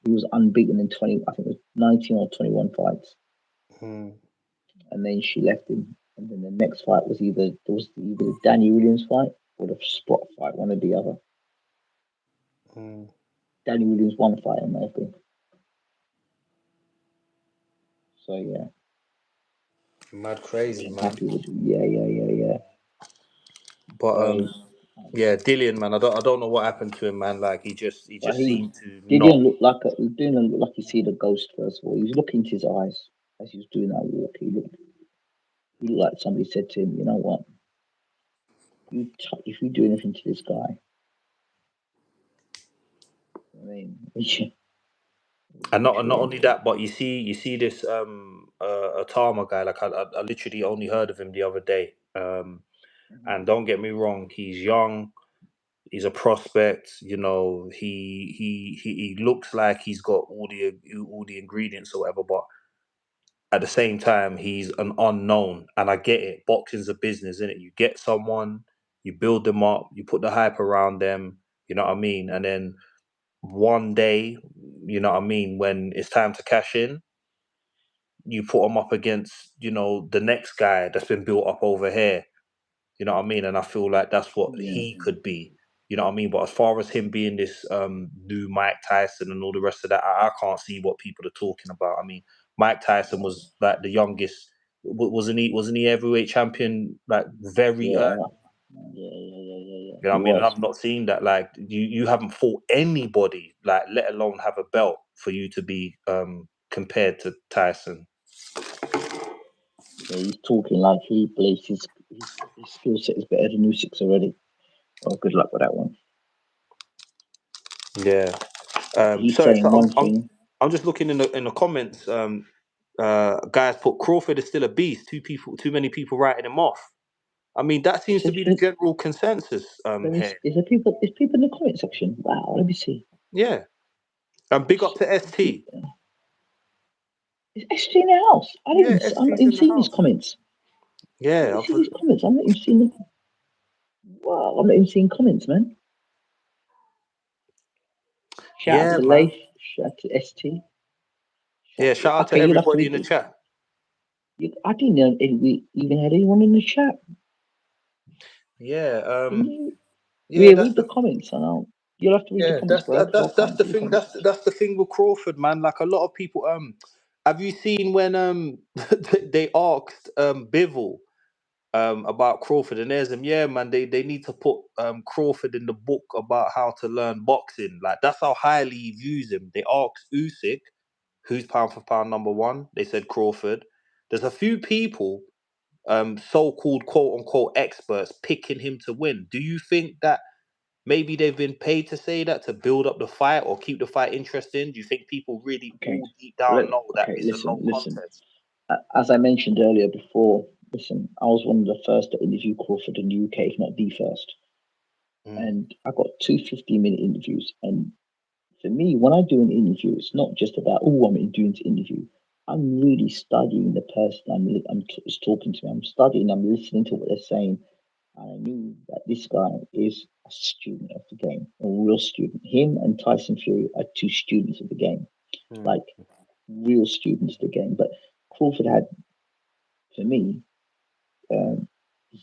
He was unbeaten in 20, I think it was 19 or 21 fights, Mm, and then she left him. And then the next fight was either the Danny Williams fight or the Sprott fight, one or the other. mm. Danny Williams won the fight, in my opinion. So yeah, Mad she crazy, wasn't man. happy with him. Yeah. But So, yeah, Dillian, man. I don't know what happened to him, man. Like he but just he seemed to not. he didn't look like he see the ghost first of all. He was looking into his eyes as he was doing that walk. He looked like somebody said to him, "You know what? If you do anything to this guy, I mean, And not literally, only that, but you see this Atama guy. Like I literally only heard of him the other day. And don't get me wrong, he's young. He's a prospect. He looks like he's got all the ingredients or whatever. But at the same time, he's an unknown. And I get it. Boxing's a business, isn't it? You get someone, you build them up, you put the hype around them. You know what I mean? And then one day, you know what I mean, when it's time to cash in, you put them up against, the next guy that's been built up over here. You know what I mean? And I feel like that's what yeah, he could be. You know what I mean? But as far as him being this new Mike Tyson and all the rest of that, I can't see what people are talking about. I mean, Mike Tyson was like the youngest, wasn't he? Wasn't he heavyweight champion like very early? yeah, yeah. You know He what I mean? And was. I'm not seeing that. Like you haven't fought anybody, like let alone have a belt for you to be compared to Tyson. Yeah, he's talking like he believes he's his skill set is better than Usyk's already. Well, good luck with that one. Yeah. He's Sorry, saying so one thing. I'm just looking in the comments. Guys put Crawford is still a beast. Too many people writing him off. I mean, that Is seems to there, be the general consensus here. is there people? Is people in the comment section? Wow, let me see. Yeah. And big up to ST. Is SG in the house? Yeah, I'm not ST's even in the seeing these house. comments. Let Yeah, me see these comments. I'm not even seeing them. Wow, I'm not even seeing comments, man. Shout out yeah, to man. Leif. Shout out to ST. Yeah, shout out to Okay, you'll have to everybody read in the this. chat. I didn't know we even had anyone in the chat. Yeah, Can you yeah, that's read the the comments? You'll have to read the yeah, comments, bro, because I that's can't the see the thing. comments. That's the thing with Crawford, man. Like a lot of people, have you seen when they asked Bivol about Crawford, and there's him, yeah, man. They need to put Crawford in the book about how to learn boxing. Like that's how highly he views him. They asked Usyk, who's pound for pound number one. They said Crawford. There's a few people, so-called quote unquote experts, picking him to win. Do you think that maybe they've been paid to say that to build up the fight or keep the fight interesting? Do you think people really Okay. all deep down know that Okay, it's a listen, no listen. contest? As I mentioned earlier before, listen, I was one of the first to interview Crawford in the UK, if not the first. Mm, And I got two 15-minute interviews. And for me, when I do an interview, it's not just about, oh, I'm doing to interview. I'm really studying the person is talking to me. I'm studying, I'm listening to what they're saying. And I knew that this guy is a student of the game, a real student. Him and Tyson Fury are two students of the game, mm. like real students of the game. But Crawford had, for me, um,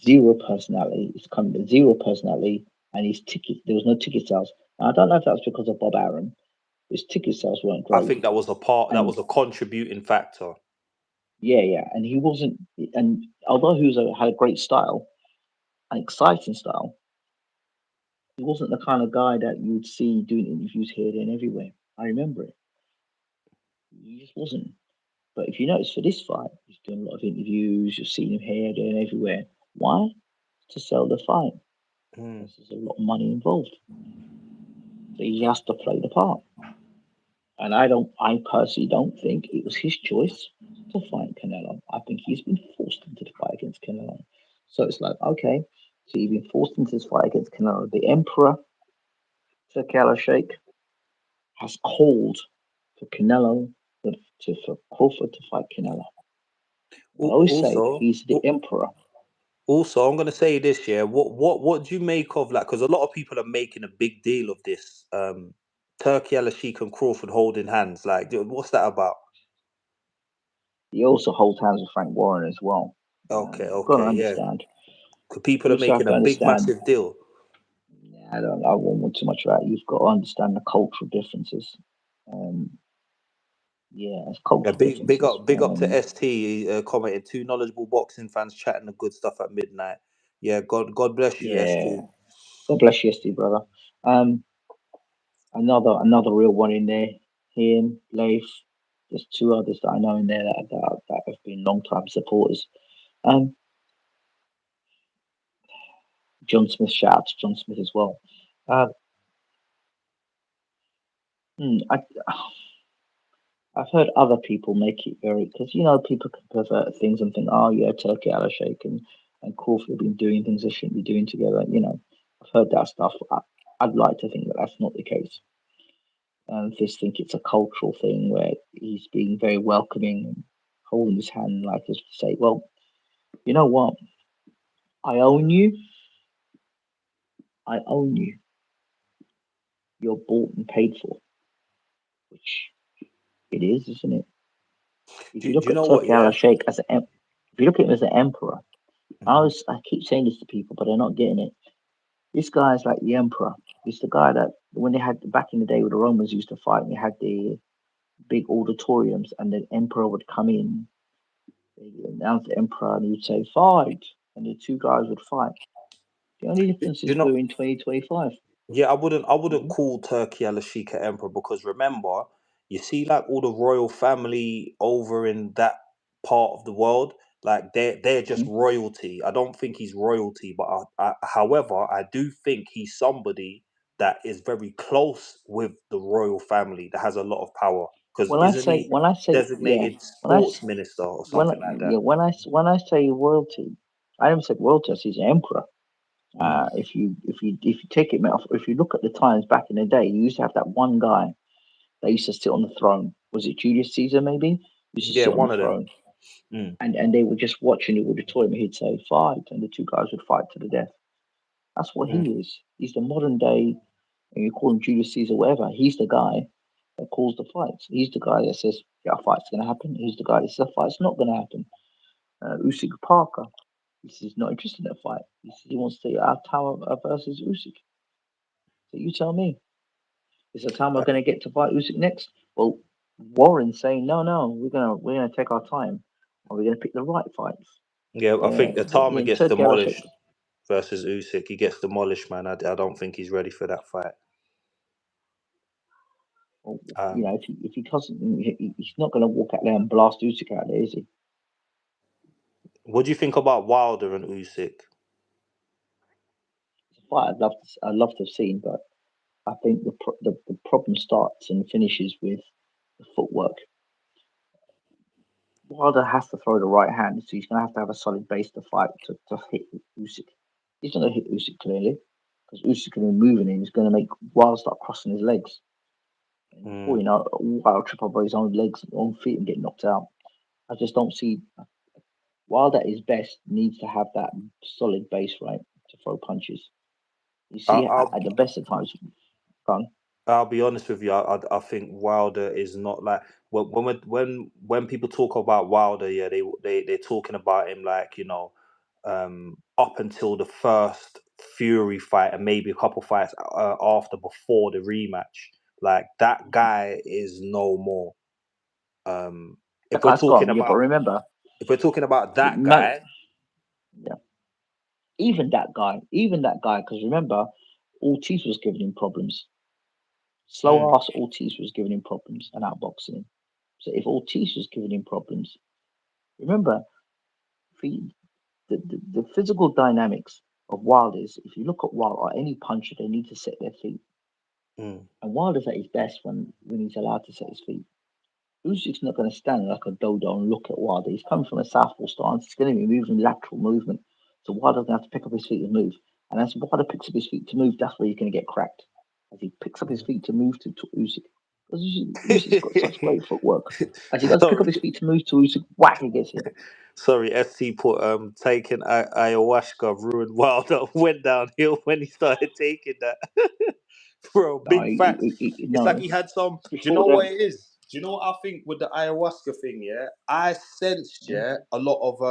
zero personality. It's coming to zero personality, and his ticket there was no ticket sales. Now, I don't know if that's because of Bob Arum. His ticket sales weren't I great, think that was a part. That and was a contributing factor. yeah, and he wasn't. And although had a great style, an exciting style, he wasn't the kind of guy that you would see doing interviews here, there, and everywhere. I remember it. He just wasn't. But if you notice for this fight, he's doing a lot of interviews. You're seeing him here, there, and everywhere. Why? To sell the fight. Mm. Because there's a lot of money involved. So he has to play the part. And I personally don't think it was his choice to fight Canelo. I think he's been forced into the fight against Canelo. So it's like, okay, so you've been forced into this fight against Canelo. The Emperor, Turkey Sheikh, has called for Canelo, for Crawford to fight Canelo. I always say Also, he's the Emperor. also, I'm gonna say this, yeah. What do you make of like? Because a lot of people are making a big deal of this. Turkey Al Sheikh and Crawford holding hands. Like, what's that about? He also holds hands with Frank Warren as well. Okay, You've got to okay, yeah. understand. 'Cause people You are also have making to a big, understand. massive deal. I won't want too much of that. You've got to understand the cultural differences. Um, yeah, it's Yeah, cultural differences. big up to ST. Commented, two knowledgeable boxing fans chatting the good stuff at midnight. Yeah, God bless you, Yeah, ST. God bless you, Steve, brother. Um, another real one in there. Him, Leif. There's two others that I know in there that have been long time supporters. Um, John Smith. Shout out to John Smith as well. Uh, I I've heard other people make it very because people can pervert things and think, oh yeah, Turkey Al Sheikh and Crawford have been doing things they shouldn't be doing together. I've heard that stuff. I'd like to think that that's not the case. And just think it's a cultural thing where he's being very welcoming and holding his hand like as to say, well, you know what? I own you. I own you. You're bought and paid for, which it is, isn't it? If you Do look you at know what? Turkey Al Yeah. Sheikh if you look at him as an emperor, Mhm. I keep saying this to people, but they're not getting it. This guy is like the emperor. He's the guy that when they had back in the day when the Romans used to fight, and they had the big auditoriums, and the emperor would come in. They announce the emperor, and he'd say fight, and the two guys would fight. The only Do difference is you know? we're in 2025. Yeah, I wouldn't Mhm. call Turkey Al Sheikh an emperor because remember, you see, like all the royal family over in that part of the world. Like they're just Mhm. royalty. I don't think he's royalty, but however, I do think he's somebody that is very close with the royal family that has a lot of power. Because isn't he When I say, yeah, designated when I sports s- minister or when I, something like that? yeah, when I say royalty, I haven't said royalty. I say he's an emperor. Mm. If you take it, if you look at the times back in the day, you used to have that one guy that used to sit on the throne. Was it Julius Caesar? Maybe used to Yeah, sit on one the of them. throne, Mm. and they were just watching the auditorium. He'd say fight, and the two guys would fight to the death. That's what Mm. he is. He's the modern day, and you call him Julius Caesar, whatever. He's the guy that calls the fights. He's the guy that says, "Yeah, a fight's going to happen." He's the guy that says, "A fight's not going to happen." Usyk Parker. He's not interested in a fight. He wants to Tower versus Usyk. So you tell me, is the time we're Uh, going to get to fight Usyk next? Well, Warren's saying, no, we're gonna take our time. Are we going to pick the right fights? yeah, I think But Atama yeah, gets Turkey, demolished versus Usyk. He gets demolished, man. I don't think he's ready for that fight. well, Um, if he doesn't, he's not going to walk out there and blast Usyk out there, is he? what do you think about Wilder and Usyk? It's a fight I'd love to have seen, but I think the problem starts and finishes with the footwork. Wilder has to throw the right hand, so he's going to have a solid base to fight to hit Usyk. He's not going to hit Usyk clearly because Usyk can be moving and he's going to make Wilder start crossing his legs. And before Mm. you know, Wilder trip over his own legs, own feet, and get knocked out. I just don't see Wilder at his best needs to have that solid base right to throw punches. You I, see, I'll at the best of times, gone. I'll be honest with you. I think Wilder is not like when people talk about Wilder, yeah, they're talking about him like up until the first Fury fight and maybe a couple fights after before the rematch. Like that guy is no more. Um, That if we're guy's talking gone. Yeah, but about remember, if we're talking about that Malik, guy, yeah, even that guy, because remember, Ortiz was giving him problems. mm, Slow ass Ortiz was giving him problems and outboxing him. So if Ortiz was giving him problems, remember the the physical dynamics of Wilders. If you look at Wilder, any puncher, they need to set their feet. mm, And Wilder's at his best when he's allowed to set his feet. Usyk's not going to stand like a dodo and look at Wilder. He's coming from a southpaw stance. He's going to be moving lateral movement. So Wilder's going to have to pick up his feet and move. And as Wilder picks up his feet to move, that's where he's going to get cracked. As he picks up his feet to move to Usyk. Because Usyk's got such mm. great footwork. As he goes pick up his Sorry, feet to move to Usyk, whack, he gets hit. sorry. ST put taking ayahuasca ruined Wilder went downhill when he started taking that. Bro, No, big facts. It's like no. he had some. Do you Before know what the it is? Do you know what I think with the ayahuasca thing? Yeah, I sensed a lot of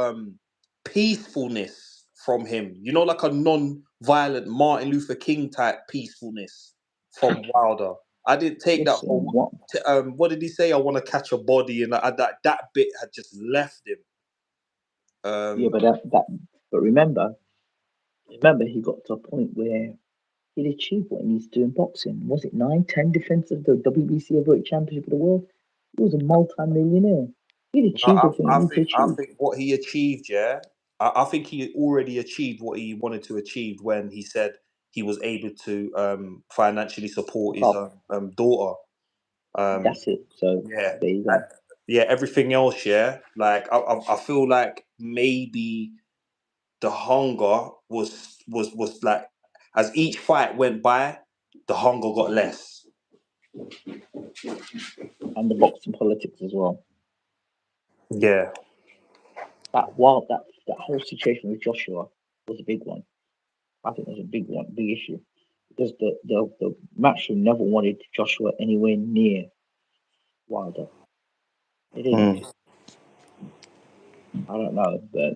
peacefulness from him. You know, like a non-violent Martin Luther King type peacefulness from Wilder. I didn't take that listen, for what? what did he say? I want to catch a body, and that bit had just left him. Yeah, Um, but remember, he got to a point where he'd achieved what he needs to do in boxing. Was it 9, 10 defenses of the WBC heavyweight championship of the world? He was a multi-millionaire. He'd No, achieved everything he needed to I achieve. think what he achieved, I think he already achieved what he wanted to achieve when he said he was able to financially support Look his up. daughter. Um, That's it. So yeah, there you Uh, go. yeah. Everything else, like I feel like maybe the hunger was like as each fight went by, the hunger got less. And the boxing politics as well. Yeah. That whole situation with Joshua was a big one. I think it was a big one, big issue. Because the matchroom never wanted Joshua anywhere near Wilder. They didn't. Mm. I don't know, but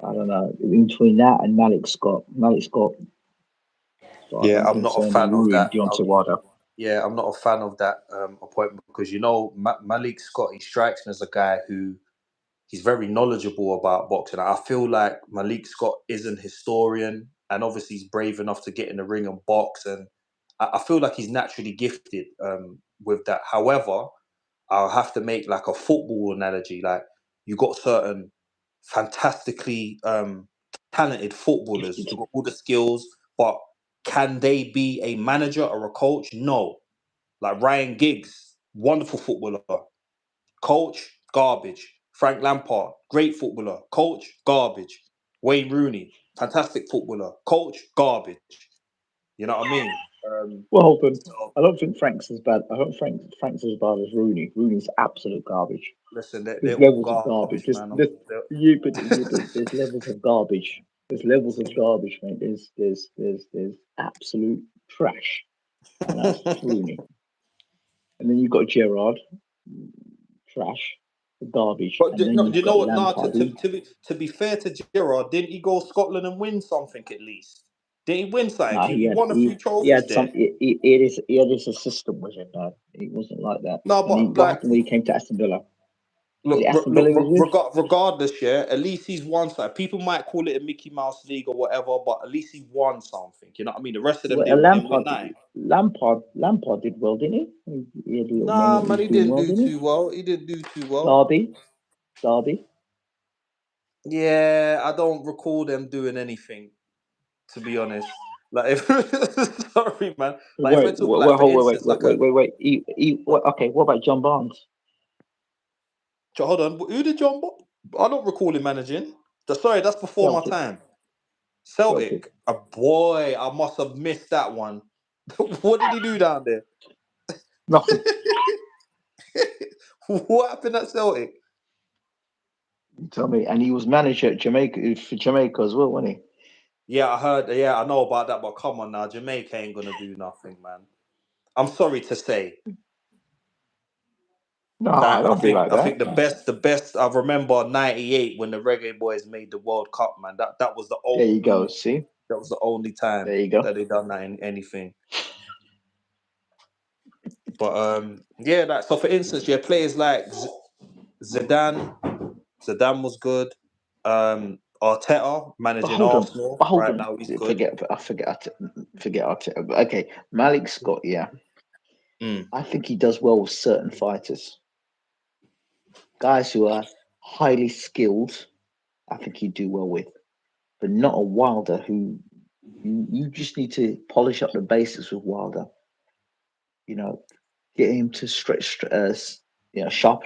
I don't know. In between that and Malik Scott, as far as Yeah, I'm I'm not a concerned, fan of ruined that. Deontay Wilder. Yeah, I'm not a fan of that appointment because Malik Scott. He strikes me as a guy who he's very knowledgeable about boxing. I feel like Malik Scott is an historian, and obviously he's brave enough to get in the ring and box, and I feel like he's naturally gifted with that. However, I'll have to make like a football analogy. Like you got certain fantastically talented footballers Gifted. who got all the skills, but can they be a manager or a coach? No. Like Ryan Giggs, wonderful footballer. Coach, garbage. Frank Lampard, great footballer. Coach, garbage. Wayne Rooney, fantastic footballer. Coach, garbage. You know what I mean? Well, hold on. So I don't think Frank's as bad. I don't think Frank's as bad as Rooney. Rooney's absolute garbage. listen, they're There's all levels of garbage. garbage, man. Yeah, but there's levels of garbage. There's levels of garbage, mate. There's absolute trash, and that's Rooney. And then you've got Gerrard, trash, garbage, But and then you've you know got what? Nah, Lampard, who to be fair to Gerard, didn't he go Scotland and win something at least? Didn't he win something? nah, He won a few he trophies had some there. he had his assistant was it bad. It wasn't like that. No, When he but what like, happened when he came to Aston Villa? Was it look, Aston Villa he was with? regardless, yeah, at least he's won something. People might call it a Mickey Mouse League or whatever, but at least he won something. You know what I mean? The rest of them Well, didn't win nothing. Lampard did well, didn't he? He had a little Nah, moment. He man, was he doing didn't well, do didn't he? too well. He didn't do too well. Derby, Derby. Yeah, I don't recall them doing anything, to be honest. Like, if sorry, man. Like, if we're Wait, talking, like, for instance, wait. Okay, what about John Barnes? Hold on, who did John? I don't recall him managing. Sorry, that's before my Celtic, time. Celtic. Celtic, a boy, I must have missed that one. What did he do down there? Nothing. What happened at Celtic? You tell me. And he was manager at Jamaica for Jamaica as well, wasn't he? Yeah, I heard. Yeah, I know about that, but come on now, Jamaica ain't gonna do nothing, man. I'm sorry to say. No, That don't be like I that. think the best I remember '98 when the Reggae Boys made the World Cup, man. That was the There you go. only See, time there you go. that they done that in anything. But yeah, that so for instance, yeah, players like Zidane, Zidane was good. Arteta But managing hold on, Arsenal but hold right on. now, he's good. Forget Arteta. But okay, Malik Scott. Yeah, Mm, I think he does well with certain fighters, guys who are highly skilled. I think he'd do well with, but not a Wilder who you just need to polish up the basics with Wilder. You know, get him to sharpen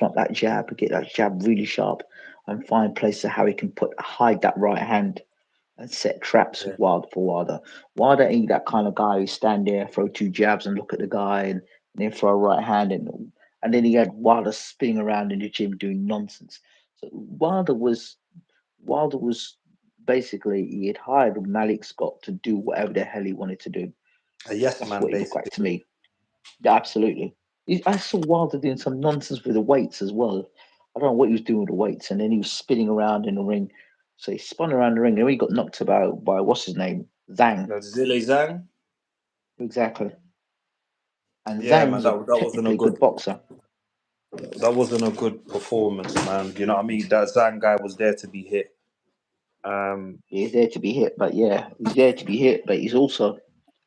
up that jab, get that jab really sharp, and find places how he can hide that right hand and set traps yeah, with Wilder. Wilder ain't that kind of guy who stand there, throw two jabs, and look at the guy, and then throw a right hand, and then he had Wilder spinning around in the gym doing nonsense. So Wilder was basically he had hired Malik Scott to do whatever the hell he wanted to do. a yes That's man what he looked like to basically. me. Yeah, absolutely. I saw Wilder doing some nonsense with the weights as well. I don't know what he was doing with the weights, and then he was spinning around in the ring. So he spun around the ring, and he got knocked about by what's his name, Zhang. Zile Zhang. Exactly. And Yeah, Zhang man, was a that wasn't a technically good good boxer. performance, man. You know what I mean? That Zhang guy was there to be hit. He's there to be hit, but yeah, he's there to be hit. But he's also,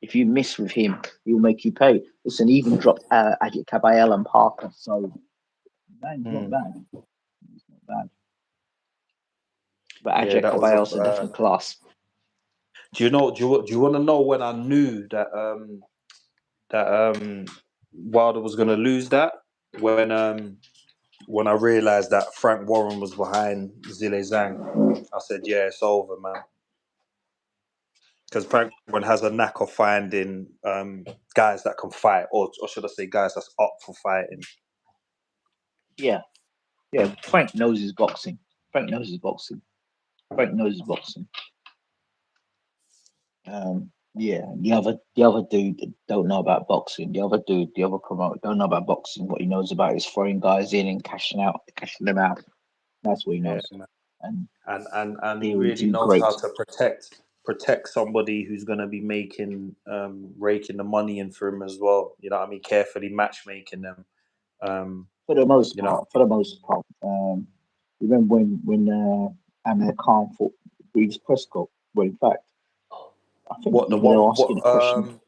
if you miss with him, he'll make you pay. Listen, he even dropped Ajit Kabayel and Parker, so Zhang's not mm, bad. He's not bad. But yeah, Ajit that was a. Kabayel's a different class. Do you know? Do you want to know when I knew that that Wilder was going to lose that? When I realized that Frank Warren was behind Zile Zhang, I said, "Yeah, it's over, man." Because Frank Warren has a knack of finding guys that can fight, or should I say, guys that's up for fighting. Yeah, yeah. Frank knows his boxing. Frank knows his boxing. Frank knows his boxing. Yeah, the other dude that don't know about boxing. The other promoter, don't know about boxing. What he knows about is throwing guys in and cashing them out. That's what he Yeah, knows. man. And And he they will really do knows how great. to protect somebody who's going to be making raking the money in for him as well. You know what I mean? Carefully matchmaking them. For the most You know part, remember when Amir Khan fought Breeze Prescott? Well, in fact, I think what the even they were one asking a question.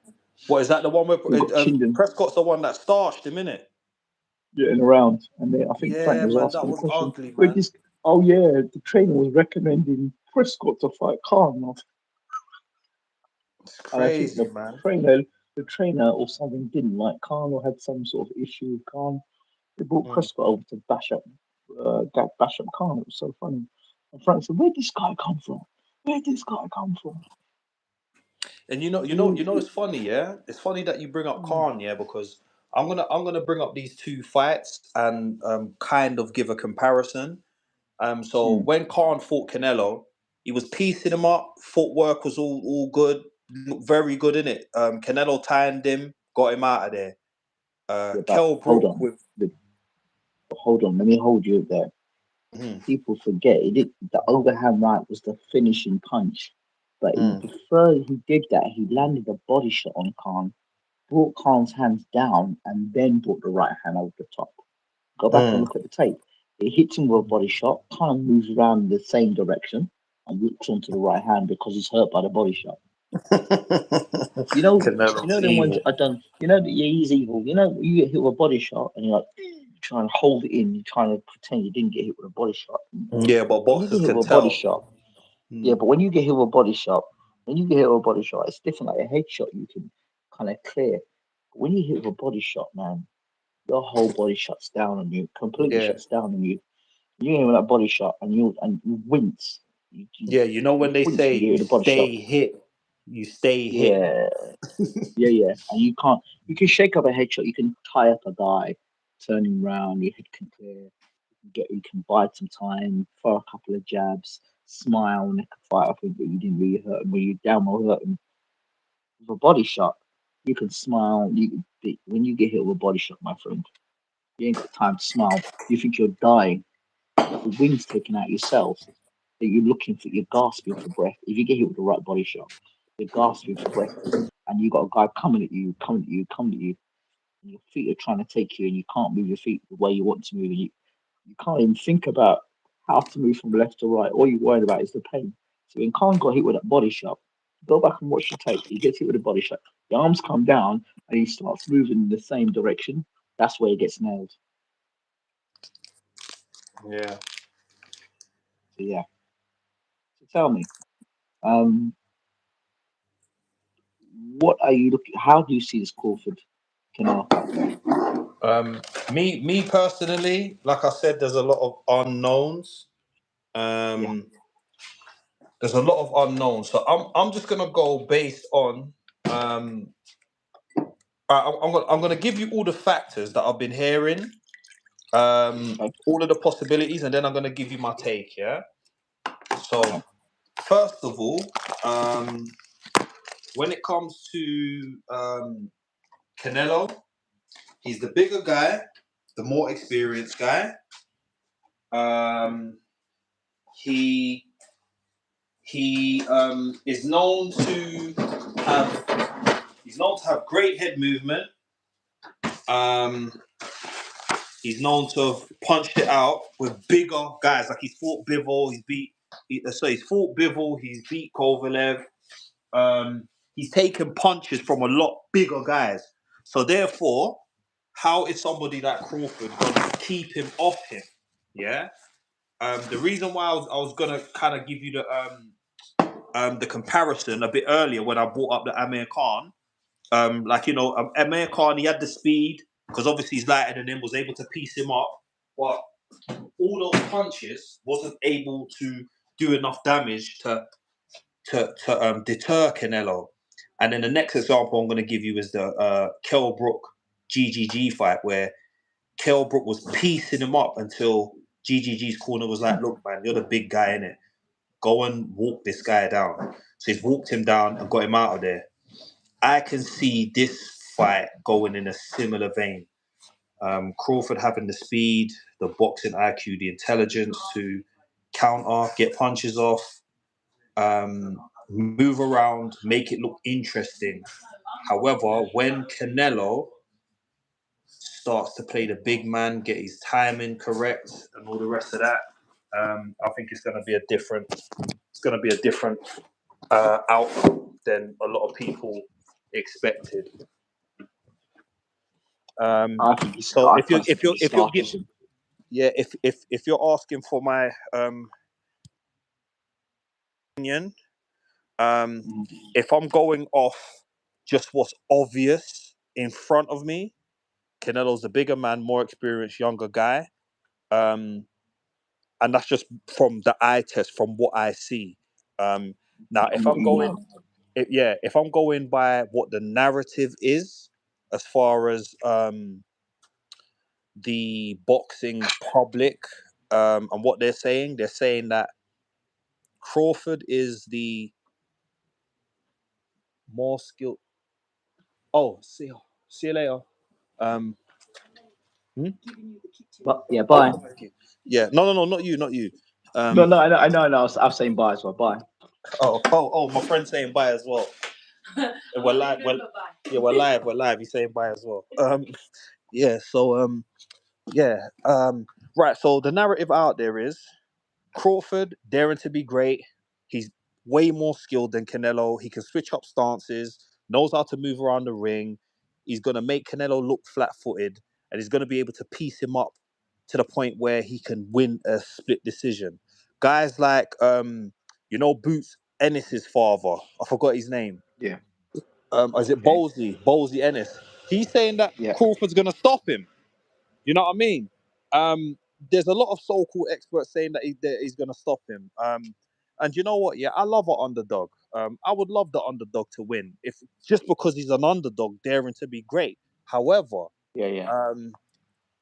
what is that the one where He got chinned in, Prescott's the one that starched him in it? getting around, and then I think Frank Yeah, was man, that asking a was question. ugly, Where man. this? Oh yeah, the trainer was recommending Prescott to fight Khan, It's and I think crazy, man. the trainer or something didn't like Khan or had some sort of issue with Khan. They brought Mm. Prescott over to bash up Khan. It was so funny. And Frank said, "Where did this guy come from? Where did this guy come from?" And it's You, funny, yeah. It's funny that you bring up mm, Khan, yeah, because I'm gonna bring up these two fights and kind of give a comparison. So mm, when Khan fought Canelo, he was piecing him up. Footwork was all good, looked very good in it. Canelo timed him, got him out of there. yeah, but Kell Brook with. hold on. Let me hold you there. Mhm, People forget the overhand right was the finishing punch. But mm, before he did that, he landed a body shot on Khan, brought Khan's hands down, and then brought the right hand over the top. Go back and mm. look at the tape. It hits him with a body shot, Khan moves around in the same direction and walks onto the right hand because he's hurt by the body shot. Canelo's Them ones evil. are done. That yeah, he's evil. You get hit with a body shot and you're like, trying to hold it in, you're trying to pretend you didn't get hit with a body shot. Yeah, but When you get boxers hit can with a body tell. shot, yeah, Mm. but when you get hit with a body shot, it's different. Like a headshot, you can kind of clear. But when you hit with a body shot, man, your whole body shuts down on you, completely Yeah, shuts down on you. You get hit with that body shot, and you wince. yeah. You know You when they wince say when you get you hit with a body shot. stay hit, you stay hit. Yeah, yeah. And you can't. You can shake up a headshot. You can tie up a guy, turn him round. Your head can clear. You can bide some time, throw a couple of jabs, smile, and they can fight. I think that you didn't really hurt him. When you down well hurt him with a body shot, you can smile. When you get hit with a body shot, my friend, you ain't got time to smile. You think you're dying. You got the wind's taken out of your cells. That you're looking for, you're gasping for breath. If you get hit with the right body shot, you're gasping for breath, and you got a guy coming at you, coming at you, coming at you, and your feet are trying to take you, and you can't move your feet the way you want to move, and you can't even think about how to move from left to right. All you're worried about is the pain. So when Khan got hit with that body shot, go back and watch the tape. He gets hit with a body shot. The arms come down and he starts moving in the same direction. That's where he gets nailed. Yeah. So yeah. So tell me, um, what are you looking? How do you see this Crawford Canelo fight going? Um, me personally, like I said, there's a lot of unknowns. Yeah. Um, there's a lot of unknowns. So I'm just gonna go based on um. I'm gonna give you all the factors that I've been hearing, Okay. all of the possibilities, and then I'm gonna give you my take. Yeah. So Okay. first of all, um, when it comes to Canelo, he's the bigger guy, the more experienced guy. Um, he he is known to have great head movement. Um, he's known to have punched it out with bigger guys. Like he's fought Bivol, he's fought Bivol, he's beat Kovalev. He's taken punches from a lot bigger guys. So therefore, how is somebody like Crawford going to keep him off him? Yeah. The reason why I was gonna kind of give you the comparison a bit earlier when I brought up the Amir Khan. Amir Khan, he had the speed because obviously he's lighter than him, was able to piece him up, but all those punches wasn't able to do enough damage to deter Canelo. And then the next example I'm going to give you is the Kell Brook GGG fight where Kell Brook was piecing him up until GGG's corner was like, "Look, man, you're the big guy in it. Go and walk this guy down." So he's walked him down and got him out of there. I can see this fight going in a similar vein. Crawford having the speed, the boxing IQ, the intelligence to counter, get punches off, move around, make it look interesting. However, when Canelo starts to play the big man, get his timing correct, and all the rest of that, I think it's going to be a different. It's going to be a different outcome than a lot of people expected. I think So I if you if personally think you he if you're starches him. Yeah, if you're asking for my opinion, um, Mhm. if I'm going off just what's obvious in front of me, Canelo's a bigger man, more experienced, younger guy. Um, and that's just from the eye test, from what I see. Um, now, And if what I'm you going, know. if I'm going by what the narrative is, as far as the boxing public and what they're saying that Crawford is the more skilled. Oh, see you later. Um, hmm? But yeah, Oh, bye. thank you. Yeah, no, not you, not you. No, Um, no, I know. I was saying bye as well. Bye. oh, my friend's saying bye as well. We're live. Yeah, we're live. He's saying bye as well. Yeah. So, yeah. Right. So the narrative out there is Crawford daring to be great. He's way more skilled than Canelo. He can switch up stances, knows how to move around the ring. He's gonna make Canelo look flat-footed, and he's gonna be able to piece him up to the point where he can win a split decision. Guys like Boots Ennis's father. I forgot his name. Yeah. Is it Okay. Bowsy Ennis? He's saying that Yeah. Crawford's gonna stop him. You know what I mean? There's a lot of so-called experts saying that he's gonna stop him. And you know what? Yeah, I love an underdog. I would love the underdog to win, if just because he's an underdog, daring to be great. However, Yeah. Yeah. um,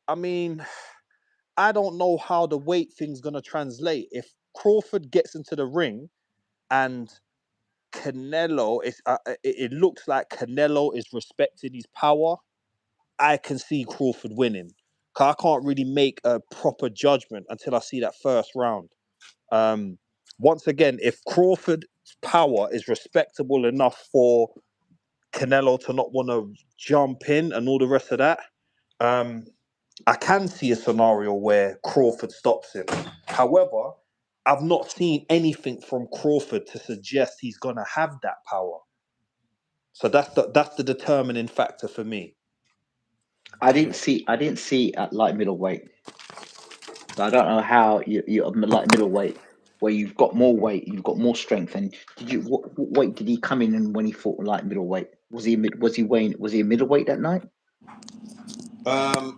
I mean, I don't know how the weight thing's gonna translate. If Crawford gets into the ring and Canelo is, it looks like Canelo is respecting his power. I can see Crawford winning. 'Cause I can't really make a proper judgment until I see that first round. Um, Once again, if Crawford's power is respectable enough for Canelo to not want to jump in and all the rest of that, um, I can see a scenario where Crawford stops him. However, I've not seen anything from Crawford to suggest he's gonna have that power. So that's the determining factor for me. I didn't see at light middleweight. So I don't know how you're like middleweight, where you've got more weight, you've got more strength. And what weight did he come in and when he fought like middleweight? Was he a middleweight that night?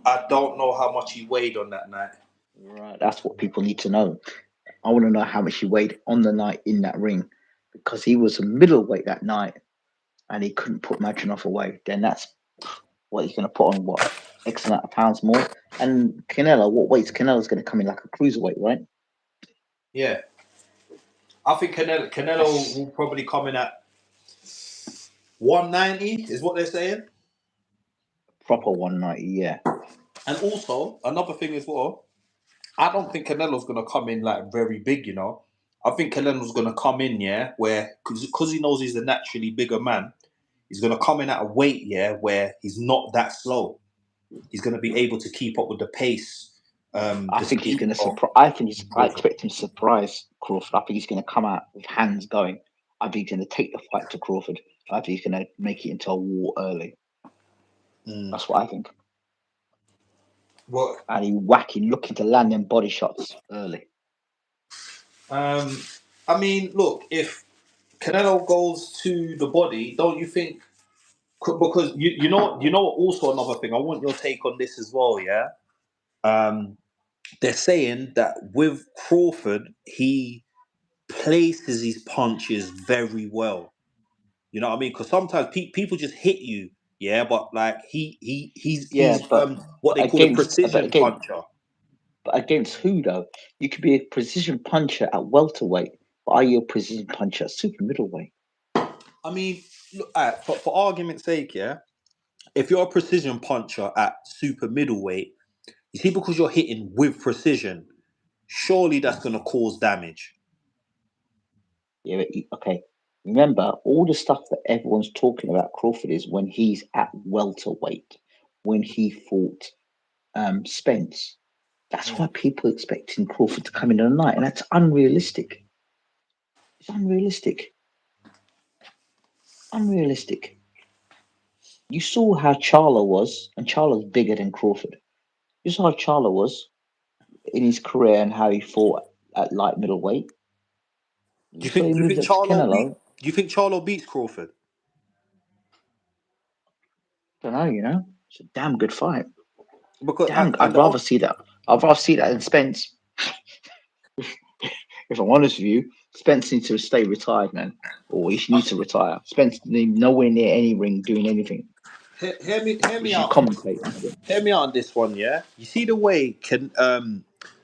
I don't know how much he weighed on that night. Right, that's what people need to know. I want to know how much he weighed on the night in that ring, because he was a middleweight that night and he couldn't put Madronov away. Then that's what he's going to put on, what, X amount of pounds more. And Canelo, what weight's Canelo's going to come in like a cruiserweight, right? Yeah, I think Canelo That's will probably come in at 190, is what they're saying. proper 190. Yeah, And also another thing as well, I don't think Canelo's gonna come in like very big. I think Canelo's gonna come in, yeah, where because he knows he's a naturally bigger man, he's gonna come in at a weight, yeah, where he's not that slow. He's gonna be able to keep up with the pace, I the think he's speed going to of surprise. I Crawford. expect him to surprise Crawford. I think he's going to come out with hands going. I think he's going to take the fight to Crawford. I think he's going to make it into a war early. Mm. That's what I think. Well, And looking to land them body shots early. um, I mean, look, if Canelo goes to the body, don't you think? Because you know also another thing. I want your take on this as well. Yeah, um, they're saying that with Crawford, he places his punches very well. You know what I mean? Because sometimes people just hit you. Yeah, but like Yeah, he's but what but they call a against but precision again, puncher. but against who though? You could be a precision puncher at welterweight, but are you a precision puncher at super middleweight? I mean, look, for argument's sake, yeah, if you're a precision puncher at super middleweight, you see, because you're hitting with precision, surely that's going to cause damage. Yeah, okay. Remember, all the stuff that everyone's talking about Crawford is when he's at welterweight, when he fought Spence. That's why people are expecting Crawford to come in at night, and that's unrealistic. It's unrealistic. Unrealistic. You saw how Charlo was, and Charlo's bigger than Crawford. You saw how Charlo was. in his career and how he fought at light middleweight. Do you So think? he Do you moved think up to Charlo beat? Canelo. Do you think Charlo beats Crawford? Don't know, you know. It's a damn good fight. Because Damn, and I'd the rather see that. I'd rather see that than Spence. If I'm honest with you, Spence needs to stay retired, man. Or he needs to retire. Spence nowhere near any ring doing anything. hear He me should out on commentate this. instead. Hear me out on this one, yeah. You see the way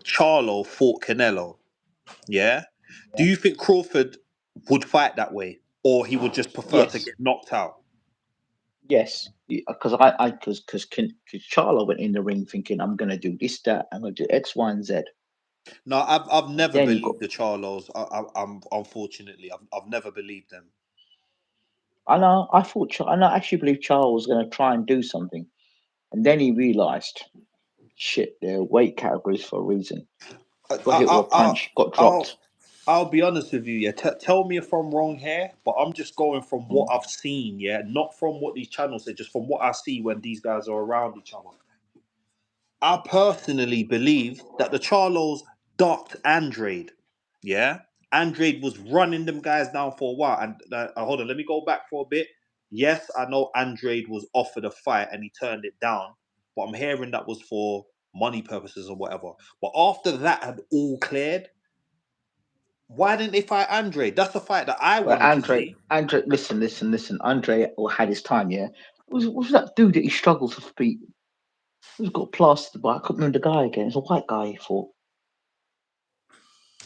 Charlo fought Canelo, yeah. Do Yeah. you think Crawford would fight that way, or he would just prefer to Yes. get knocked out? Yes. Because Charlo went in the ring thinking I'm gonna do this, that, I'm gonna do X, Y, and Z. No, I've And never then he got believed the Charlos. I'm unfortunately, I've never believed them. I know, I actually believe Charles was gonna try and do something. And then he realized, shit, they're weight categories for a reason. I, Got hit I, with a I, punch, got I'll dropped. I'll be honest with you. Yeah, tell me if I'm wrong here, but I'm just going from what Mm. I've seen. Yeah, not from what these channels say, just from what I see when these guys are around each other. I personally believe that the Charlos ducked Andrade. Yeah, Andrade was running them guys down for a while. And hold on, let me go back for a bit. Yes, I know Andrade was offered a fight and he turned it down, but I'm hearing that was for money purposes or whatever. But after that had all cleared, why didn't they fight Andrade? That's the fight that I Well, wanted to see. Listen. Andre had his time, yeah. Was that dude that he struggled to beat? Who's got plastered by? I can't remember the guy again. It's a white guy he fought.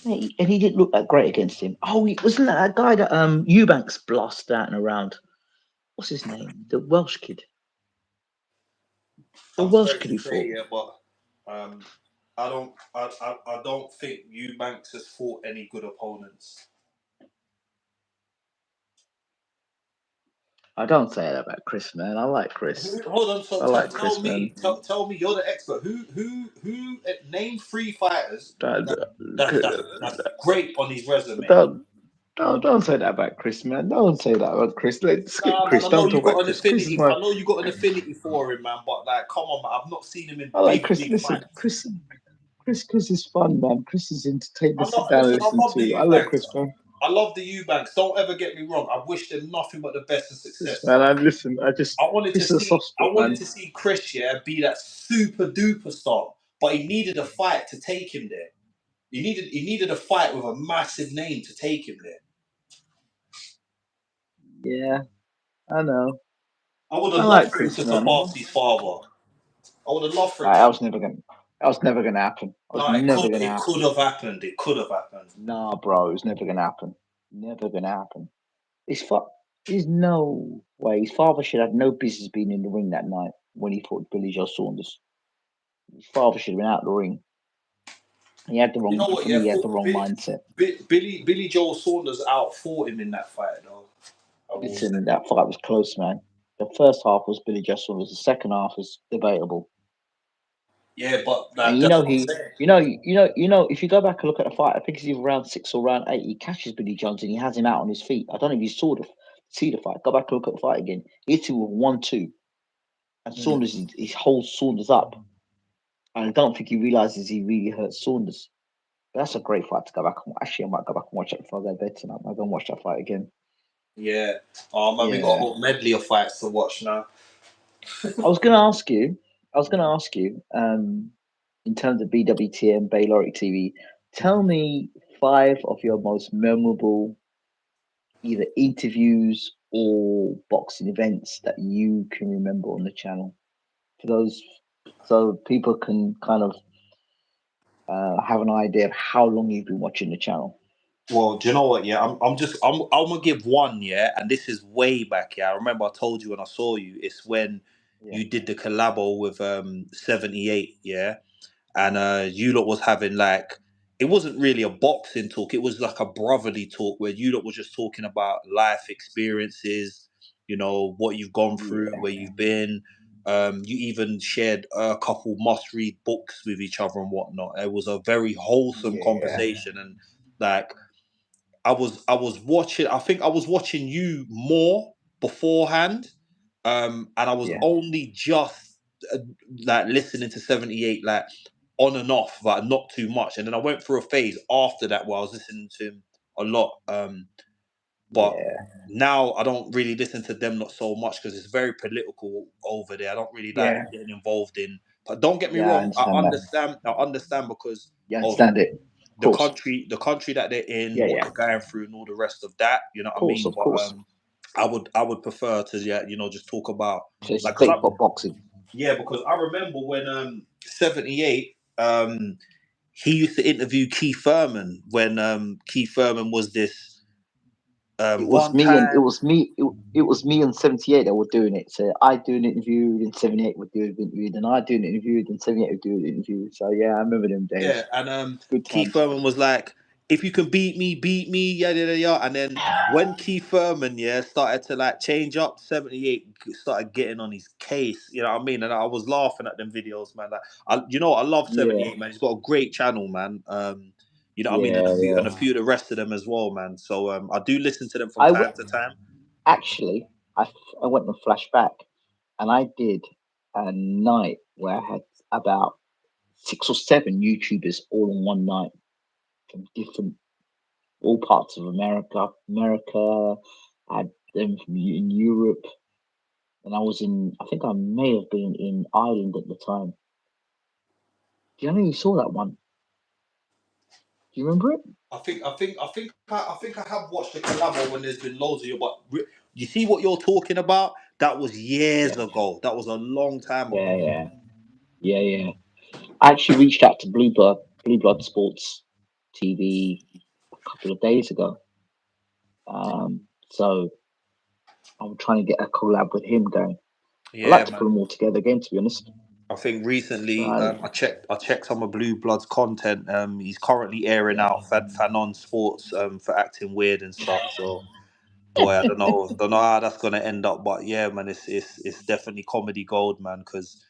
Yeah, and he didn't look that great against him. Oh, wasn't that guy that Eubanks blasted out and around? What's his name? The Welsh kid. The I'm Welsh sorry kid to he say, fought. yeah, but I don't think Eubanks has fought any good opponents. I don't say that about Chris, man. I like Chris. Hold on, so I like tell Chris, me, man. tell me, you're the expert. Who? Name three fighters Don't, that's great on his resume. don't, don't say that about Chris, man. Don't say that about Chris. Let's skip Nah, man, Chris. I know Don't you talk about got an Chris. Chris is affinity. my. I know you got an affinity for him, man. But like, come on, man, I've not seen him in I like big, Chris. big Listen, fights. Chris is fun, man. Chris is entertaining to I sit love, down and listen, I listen love the to. I love Eubanks, Chris, man. man. I love the Eubanks. Don't ever get me wrong. I wish them nothing but the best and Chris, success. man. I listen. I just I wanted to Chris is a see soft I spot, wanted man. to see Chris, yeah, be that super duper star, but he needed a fight to take him there. He needed a fight with a massive name to take him there. Yeah, I know. I would I have loved like for him Chris, to man. surpass his father. I would have loved for it That to. was never gonna. That was never gonna happen. That was No, never gonna it could happen. have happened. It could have happened. Nah, bro, it was never gonna happen. Never gonna happen. His fa- There's no way. His father should have no business being in the ring that night when he fought Billy Joe Saunders. His father should have been out of the ring. He had the You wrong. know what? For Yeah, me, he had the wrong mindset. Billy Joel Saunders outfought him in that fight, though. I will say. Listen, that fight was close, man. The first half was Billy Joe Saunders. The second half was debatable. Yeah, but And that's what I'm saying. if you go back and look at the fight, I think it's either round 6 or round 8. He catches Billy Jones and he has him out on his feet. I don't know if you see the fight. Go back and look at the fight again. He hits him with 1-2, and Mm. Saunders he holds Saunders up. And I don't think he realizes he really hurt Saunders. But that's a great fight to go back and actually. I might go back and watch it before I go to bed tonight. I might go and watch that fight again. Yeah. Oh man, we got a Yeah, whole medley of fights to watch now. I was going to ask you. I was going to ask you. In terms of BWTM Bayloric TV, tell me 5 of your most memorable either interviews or boxing events that you can remember on the channel. For those, so people can kind of have an idea of how long you've been watching the channel. Well, do you know what? Yeah, I'm gonna give one. Yeah, and this is way back. Yeah, I remember I told you when I saw you. It's when Yeah, you did the collabo with 78. Yeah, and you lot was having like it wasn't really a boxing talk. It was like a brotherly talk where you lot was just talking about life experiences. What you've gone through, yeah, where you've been. You even shared a couple must-read books with each other and whatnot. It was a very wholesome yeah, conversation, and like I was watching. I think I was watching you more beforehand, and I was yeah, only just uh, like listening to 78 like on and off, but not too much. And then I went through a phase after that where I was listening to him a lot. But Yeah, now I don't really listen to them not so much because it's very political over there. I don't really like yeah, getting involved in. But don't get me yeah. I wrong, I understand that. understand. I understand because You of understand it, of course. the country that they're in, Yeah, what yeah, they're going through, and all the rest of that. You know of what I course, mean? of But course. I would prefer to just talk about So it's like because fake boxing. yeah, because I remember when '78 he used to interview Keith Thurman when Keith Thurman was this It was one me and it time. was me. It was me and 78 that were doing it. So I do an interview, then 78 would do an interview, then I do an interview, then 78 would do an interview. So yeah, I remember them Yeah, days. and Good Keith times. Thurman was like, "If you can beat me, yada yada yada." And then when Keith Thurman, started to like change up, 78 started getting on his case. You know what I mean? And I was laughing at them videos, man. Like, I love Yeah, 78, man. He's got a great channel, man. You know what I mean, yeah, yeah. and a few of the rest of them as well, man. So I do listen to them from I time w- to time. actually, I went and flashback, and I did a night where I had about 6 or 7 YouTubers all in one night from different all parts of America. I had them from in Europe, and I was in. I think I may have been in Ireland at the time. Do you know you saw that one? Do you remember it? I think I have watched the collabo when there's been loads of you, but you see what you're talking about? That was years Yeah, ago. That was a long time yeah, ago. yeah, yeah, yeah. I actually reached out to Blue Blood Sports TV a couple of days ago. So I'm trying to get a collab with him going. I'd like Yeah, to put man. them all together again, to be honest. I think recently So I checked some of Blue Blood's content. He's currently airing yeah, out Fanon Sports for acting weird and stuff. So boy, I don't know how that's gonna end up, but yeah, man, it's definitely comedy gold, man. Because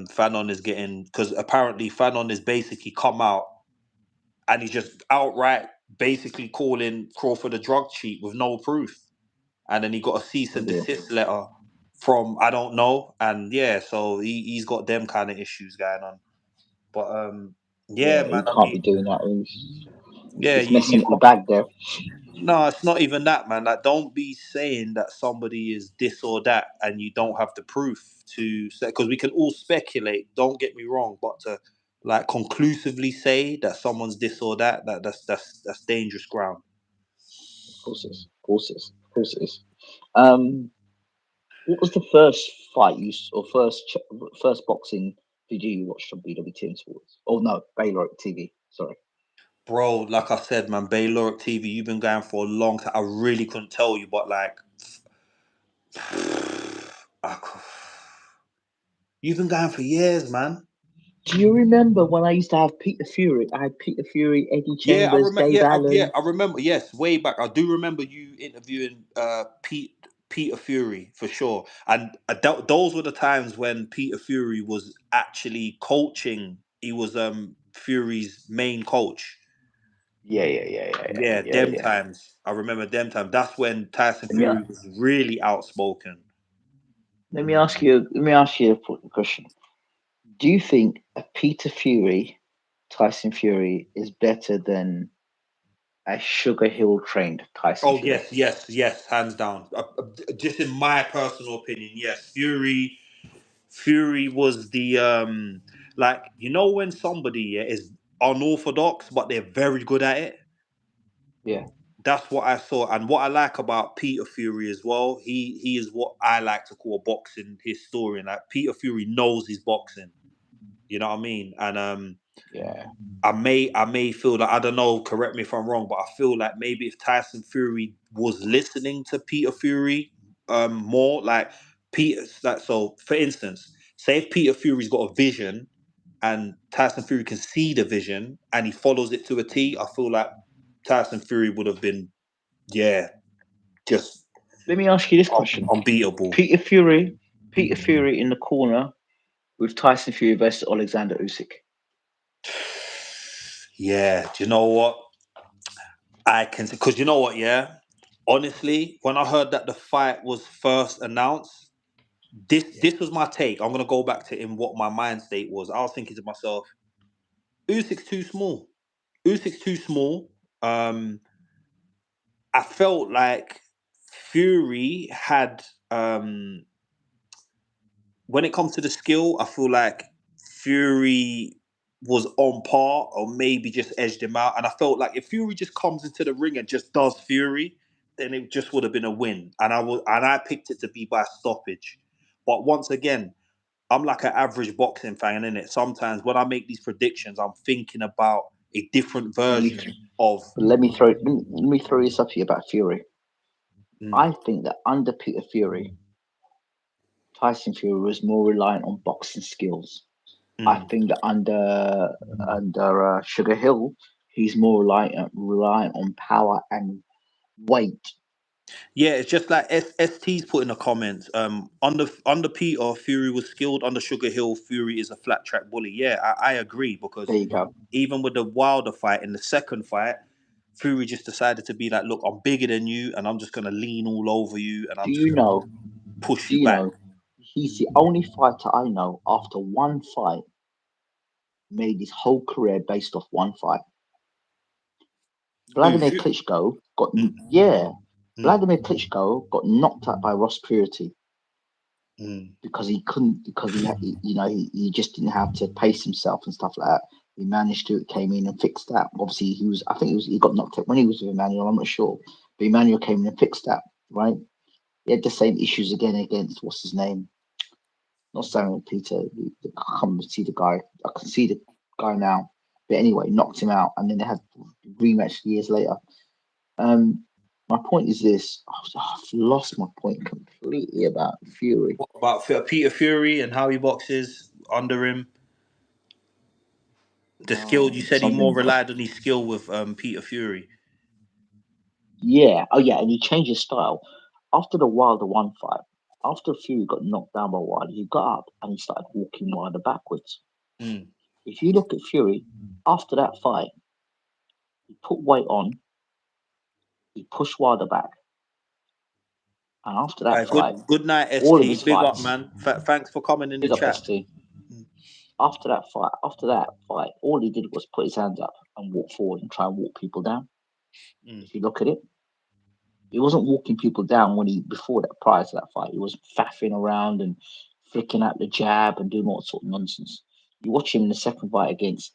Fanon is getting because apparently Fanon is basically come out and he's just outright basically calling Crawford a drug cheat with no proof. And then he got a cease for and real. desist letter from I don't know. And yeah, so he's got them kind of issues going on. But yeah, Yeah, man, he I can't be mean, doing that. yeah, He's messing you up the bag there. no, it's not even that, man. Like, don't be saying that somebody is this or that and you don't have the proof to say, because we can all speculate, don't get me wrong, but to like conclusively say that someone's this or that, that's dangerous ground. Of course it is. Of course it is. Of course it is. Um, what was the first fight or first boxing video you watched on BWT Sports? Oh no, Baylor TV. Sorry. Bro, like I said, man, Baylor TV, you've been going for a long time. I really couldn't tell you, but like, I cou- you've been going for years, man. Do you remember when I used to have Peter Fury? I had Peter Fury, Eddie Yeah, I Chambers, remember. Dave Yeah, Allen. I remember. Yes, way back. I do remember you interviewing Peter Fury for sure, and those were the times when Peter Fury was actually coaching. He was Fury's main coach. Yeah, yeah, yeah, yeah, yeah, Yeah, yeah, them yeah. times. I remember them times. That's when Tyson Let me Fury was really outspoken. let me ask you a question. Do you think a Peter Fury, Tyson Fury, is better than a Sugar Hill trained Tyson Oh Fury? yes, hands down. Just in my personal opinion, yes. Fury was the like when somebody is unorthodox but they're very good at it. Yeah, That's what I saw, and what I like about Peter Fury as well. He is what I like to call a boxing historian. Like Peter Fury knows his boxing. You know what I mean? And yeah, I may feel that I don't know. Correct me if I'm wrong, but I feel like maybe if Tyson Fury was listening to Peter Fury more, like Peter's like so. For instance, say if Peter Fury's got a vision and Tyson Fury can see the vision and he follows it to a T, I feel like Tyson Fury would have been yeah just let me ask you this question. unbeatable. Peter Fury, Peter Fury in the corner with Tyson Fury versus Alexander Usyk. Yeah, do you know what? I can because you know what? Yeah, honestly, when I heard that the fight was first announced, this Yeah, this was my take. I'm gonna go back to in what my mind state was. I was thinking to myself, Usyk's too small. Usyk's too small. I felt like Fury had when it comes to the skill, I feel like Fury was on par or maybe just edged him out. And I felt like if Fury just comes into the ring and just does Fury, then it just would have been a win. And I picked it to be by stoppage. But once again, I'm like an average boxing fan, innit? Sometimes when I make these predictions, I'm thinking about a different Let me version of. let me throw this up here about Fury. Mm, I think that under Peter Fury, Tyson Fury was more reliant on boxing skills. I mm. think that under Sugar Hill, he's more reliant on power and weight. Yeah, it's just like ST's put in the comments. Under Peter, Fury was skilled. Under Sugar Hill, Fury is a flat track bully. Yeah, I agree There because you go. even with the Wilder fight in the second fight, Fury just decided to be like, "Look, I'm bigger than you, and I'm just gonna lean all over you, and Do I'm just you gonna know? push Do you you back." know? He's the only fighter I know after one fight made his whole career based off one fight. Who? Vladimir Klitschko got Mm, yeah. mm, Vladimir Klitschko got knocked out by Ross Purity mm, because he couldn't because he just didn't have to pace himself and stuff like that. He managed to came in and fixed that. Obviously, he got knocked out when he was with Emmanuel. I'm not sure, but Emmanuel came in and fixed that. Right? He had the same issues again against what's his name? Not Samuel Peter. I can't see the guy. I can see the guy now. But anyway, knocked him out, and then they had rematch years later. Um, my point is this: I've lost my point completely about Fury. What about Peter Fury and how he boxes under him? The skill you said he more Something. relied on his skill with Peter Fury. Yeah. Oh, yeah. And he changed his style after the Wilder one fight. After Fury got knocked down by Wilder, he got up and he started walking Wilder backwards. Mm. If you look at Fury after that fight, he put weight on, he pushed Wilder back, and after that fight, Good night, all of ST. his Big up, fights, man. Thanks for coming in the big up chat. ST. After that fight, all he did was put his hands up and walk forward and try and walk people down. Mm. If you look at it, he wasn't walking people down when he before that prior to that fight. He was faffing around and flicking out the jab and doing all sort of nonsense. You watch him in the second fight against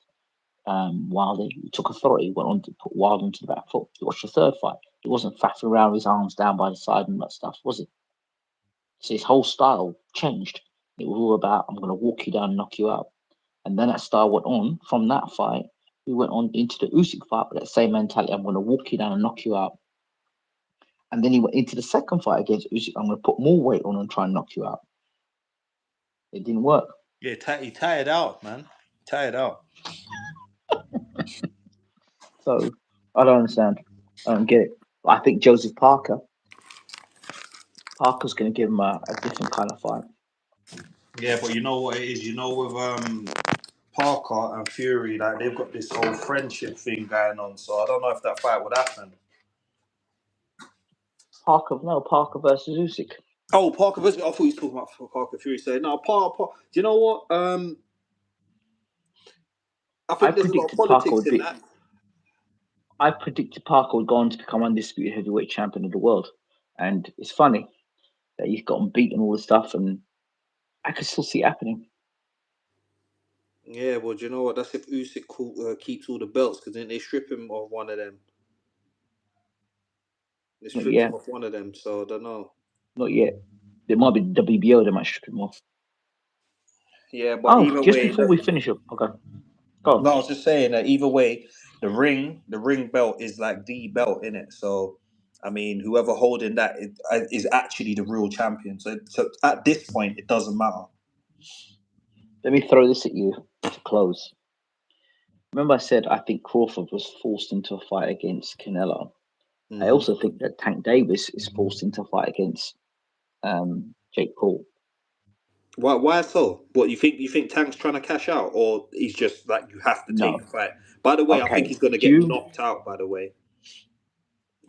Wilder, he took authority, went on to put Wilder into the back foot. You watch the third fight, he wasn't faffing around with his arms down by the side and that stuff, was it? So his whole style changed. It was all about I'm gonna walk you down and knock you out. And then that style went on from that fight. We went on into the Usyk fight with that same mentality. I'm going to walk you down and knock you out. And then he went into the second fight against Usyk. I'm going to put more weight on and try and knock you out. It didn't work. Yeah, he tired out, man. Tired out. So I don't understand. I don't get it. I think Joseph Parker's going to give him a different kind of fight. Yeah, but you know what it is. You know, with Parker and Fury, like they've got this whole friendship thing going on. So I don't know if that fight would happen. Parker versus Usyk. Oh, Parker versus. I thought you were talking about Parker Fury. Saying no, Parker. Do you know what? I I think there's a lot of predicted Parker politics would in be. that. I predicted Parker would go on to become undisputed heavyweight champion of the world, and it's funny that he's gotten beaten all this stuff, and I can still see it happening. Yeah, well, do you know what? That's if Usyk keeps all the belts, because then they strip him of one of them. They Not stripped him yet, of one of them, so I don't know. not yet. There might be WBO. They might strip him off. Yeah, but Oh, either just way, before we finish up, okay, go on. no, I was just saying that either way, the ring belt is like the belt in it. So, I mean, whoever holding that is actually the real champion. So at this point, it doesn't matter. Let me throw this at you to close. Remember, I said I think Crawford was forced into a fight against Canelo. I Hmm. also think that Tank Davis is forced into a fight against Jake Paul. Why so? What you think? You think Tank's trying to cash out, or he's just like you have to take the No, fight? By the way, I think okay. he's going to Do get you knocked out. By the way,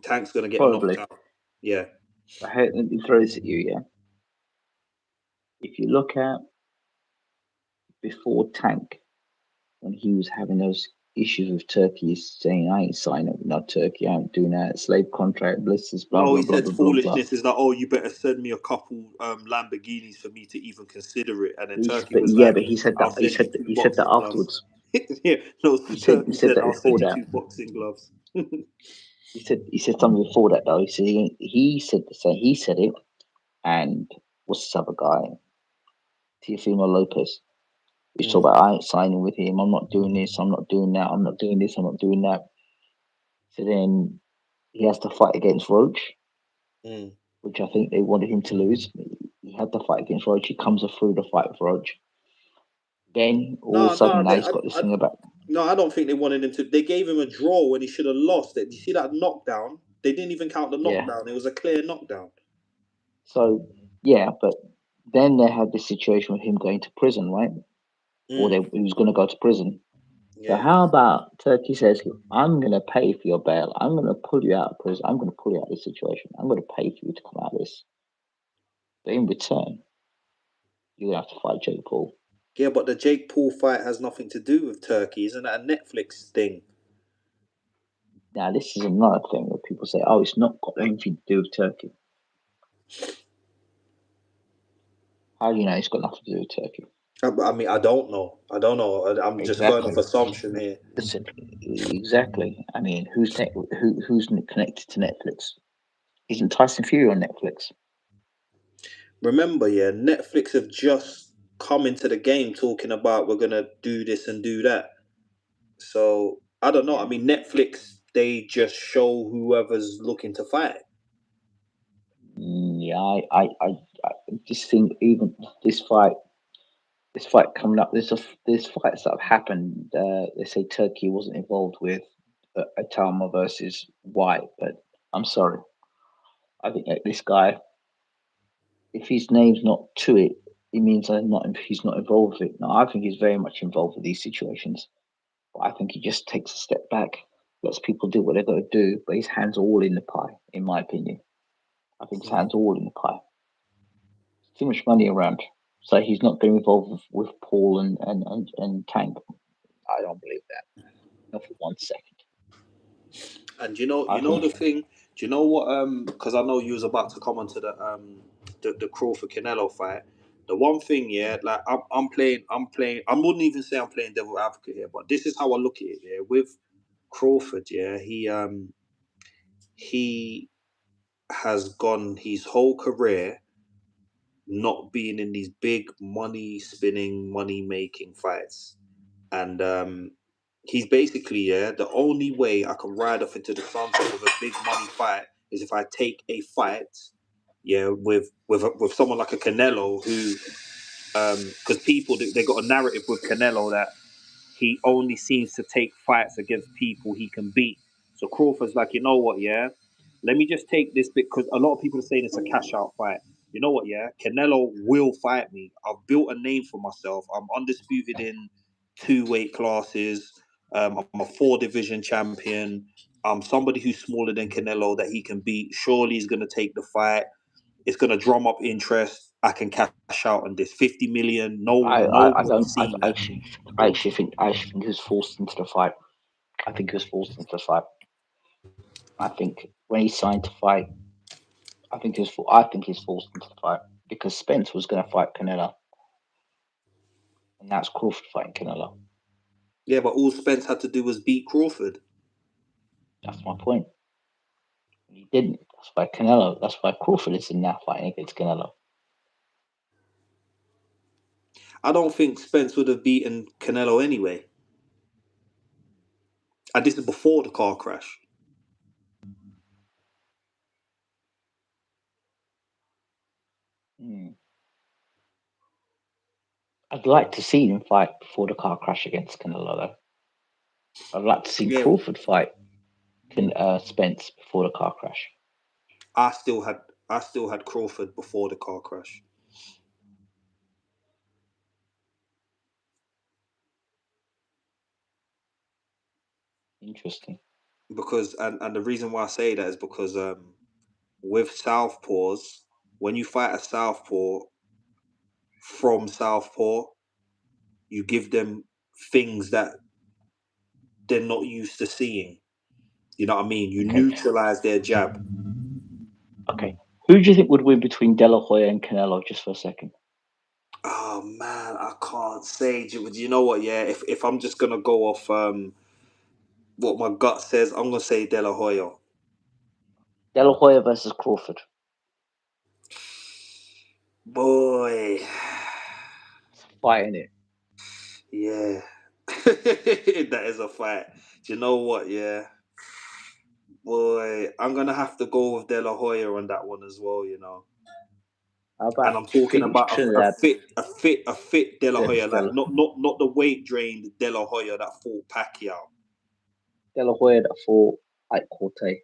Tank's going to get knocked probably? out. Yeah. Let me throw this at you. Yeah, if you look at before Tank, when he was having those issues with Turkey, he's saying, I ain't signing up with no Turkey, I ain't doing that. Slave contract, blisters, blah, No, blah, he blah, said blah, blah, blah. foolishness is that, oh, you better send me a couple Lamborghinis for me to even consider it. And then Turkey was Yeah, like, but he said that I'll send you two he said that boxing gloves. afterwards. Yeah, no, He Turkey said said, that I'll send before you that. two boxing gloves. He said something before that though. He said the same. He said it, and what's this other guy? Teofimo Lopez. He's talking Mm, about I ain't signing with him. I'm not doing this. I'm not doing that. I'm not doing this. I'm not doing that. So then he has to fight against Roach, mm. which I think they wanted him to lose. He had to fight against Roach. He comes through the fight with Roach. Then all of a No, sudden no, now he's got this thing about no, I don't think they wanted him to. They gave him a draw when he should have lost it. You see that knockdown? They didn't even count the yeah. knockdown. It was a clear knockdown. So yeah, but then they had this situation with him going to prison, right? Mm, He was going to go to prison. So yeah. how about Turkey says, I'm going to pay for your bail. I'm going to pull you out of prison. I'm going to pull you out of this situation. I'm going to pay for you to come out of this. But in return, you're going to have to fight Jake Paul. Yeah, but the Jake Paul fight has nothing to do with Turkey. Isn't that a Netflix thing? Now, this is another thing where people say, oh, it's not got anything to do with Turkey. How do you know it's got nothing to do with Turkey? I mean, I don't know. I don't know. I'm just going off Exactly. assumption here. Listen, exactly. I mean, who's connected to Netflix? Isn't Tyson Fury on Netflix? Remember, yeah, Netflix have just come into the game talking about we're gonna do this and do that. So I don't know. I Yeah. mean, Netflix they just show whoever's looking to fight. Yeah, I just think even this fight this fight coming up, there's fights that have happened. They say Turkey wasn't involved with Atama versus White, but I'm sorry. I think that this guy, if his name's not to it, it means that he's not involved with it. No, I think he's very much involved with these situations. But I think he just takes a step back, lets people do what they've got to do, but his hands are all in the pie, in my opinion. I think his Mm. hands are all in the pie. Too much money around. So he's not getting involved with Paul and Tank. I don't believe that. Not for 1 second. And I you know think the thing. Do you know what? Because I know you was about to come onto the Crawford Canelo fight. The one thing, yeah, like I'm playing. I wouldn't even say I'm playing devil advocate here, but this is how I look at it. Yeah, with Crawford, yeah, he has gone his whole career not being in these big money spinning, money making fights. And he's basically, yeah, the only way I can ride off into the sunset with a big money fight is if I take a fight, yeah, with someone like a Canelo who, because people they got a narrative with Canelo that he only seems to take fights against people he can beat. So Crawford's like, you know what, yeah, let me just take this bit because a lot of people are saying it's a cash out fight. You know what, yeah, Canelo will fight me. I've built a name for myself. I'm undisputed in two weight classes. I'm a four division champion. I'm somebody who's smaller than Canelo that he can beat. Surely he's going to take the fight. It's going to drum up interest. I can cash out on this 50 million. I Nobody's don't seen that. I actually think he was forced into the fight. I think he was forced into the fight. I think when he signed to fight, I think he's forced into the fight because Spence was going to fight Canelo, and that's Crawford fighting Canelo. Yeah, but all Spence had to do was beat Crawford. That's my point. He didn't. That's why Canelo. That's why Crawford is in now fighting against Canelo. I don't think Spence would have beaten Canelo anyway. And this is before the car crash. Hmm. I'd like to see him fight before the car crash against Canelo. Though I'd like to see Yeah, Crawford fight Spence before the car crash. I still had I still had Crawford before the car crash Interesting. because and the reason why I say that is because with southpaws, when you fight a southpaw from southpaw, you give them things that they're not used to seeing. You know what I mean? You Okay. neutralize their jab. Okay. Who do you think would win between De La Hoya and Canelo? Just for a second. Oh man, I can't say. Do you know what? Yeah, if I'm just gonna go off what my gut says, I'm gonna say De La Hoya. De La Hoya versus Crawford. Boy, Fighting it. yeah, that is a fight. Do you know what? Yeah, boy, I'm gonna have to go with De La Hoya on that one as well. You know. How And about I'm talking Felix about Trinidad? a fit De La Hoya, like De not the weight drained De La Hoya that fought Pacquiao. La Hoya that fought Ike Corte.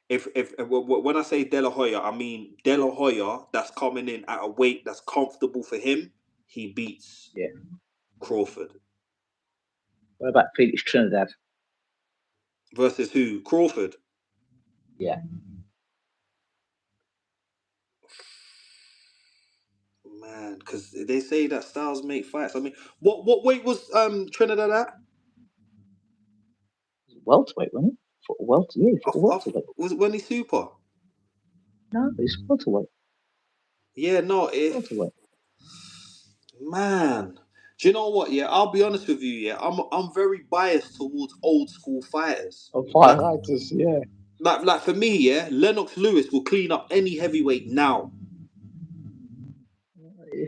If when I say De La Hoya, I mean De La Hoya that's coming in at a weight that's comfortable for him. He beats Yeah. Crawford What about Felix Trinidad? versus who? Crawford. Yeah. Man, because they say that styles make fights. I mean, what weight was Trinidad at? Welterweight, wasn't it? For welter, yeah, for welterweight. Was it when he super? No, it's welterweight. Yeah, no, Welterweight. man. Do you know what? Yeah, I'll be honest with you. Yeah, I'm very biased towards old school fighters. Oh, Like fighters, yeah. like for me, yeah, Lennox Lewis will clean up any heavyweight now.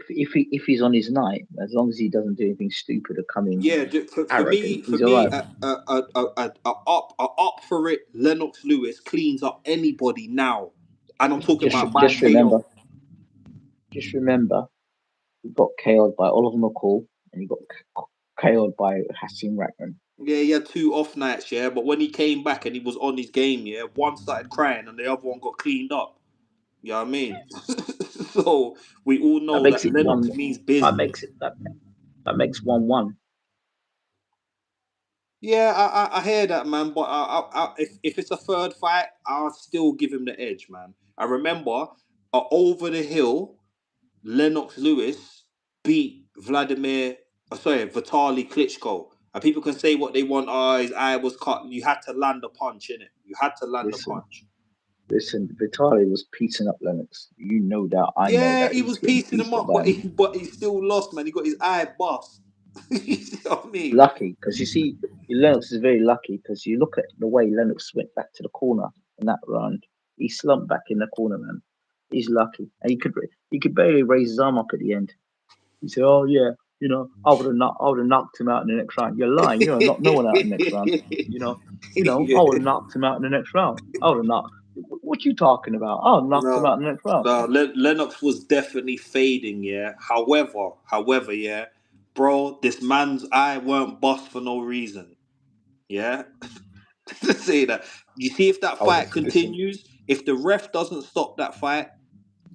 If he's on his night, as long as he doesn't do anything stupid or come in Yeah, for arrogant, me, he's all right. up for it. Lennox Lewis cleans up anybody now, and I'm talking Just about by just remember, KO. just remember, he got KO'd by Oliver McCall and he got KO'd by Hasim Rahman. Yeah, he had 2 off nights, yeah, but when he came back and he was on his game, yeah, one started crying and the other one got cleaned up. You know what I mean? So we all That know makes that it Lennox one. means That business. makes it that makes 1-1. Yeah, I hear that, man. But if it's a third fight, I'll still give him the edge, man. I remember over the hill, Lennox Lewis beat Vitaly Klitschko. And people can say what they want. Oh, his eye was cut. You had to land a punch, innit? You had to land a Listen, punch. listen. Vitali was piecing up Lennox. You know that. I know Yeah, that he he was was getting piecing him pieced up up, by but him. he still lost, man. He got his eye bust. You see what I mean? Lucky, because you see, Lennox is very lucky because you look at the way Lennox went back to the corner in that round. He slumped back in the corner, man. He's lucky, and he could barely raise his arm up at the end. He said, "Oh yeah, I would have knocked him out in the next round." You're lying. You don't knock no one out in the next round. You know, I would Yeah. have knocked him out in the next round. I would have knocked. What you talking about? I would have knocked him No, out in the next round. no. Lennox was definitely fading. Yeah. However, yeah, bro, this man's eye weren't bust for no reason. Yeah. Say that. You see, if that I would have fight listened. continues, if the ref doesn't stop that fight,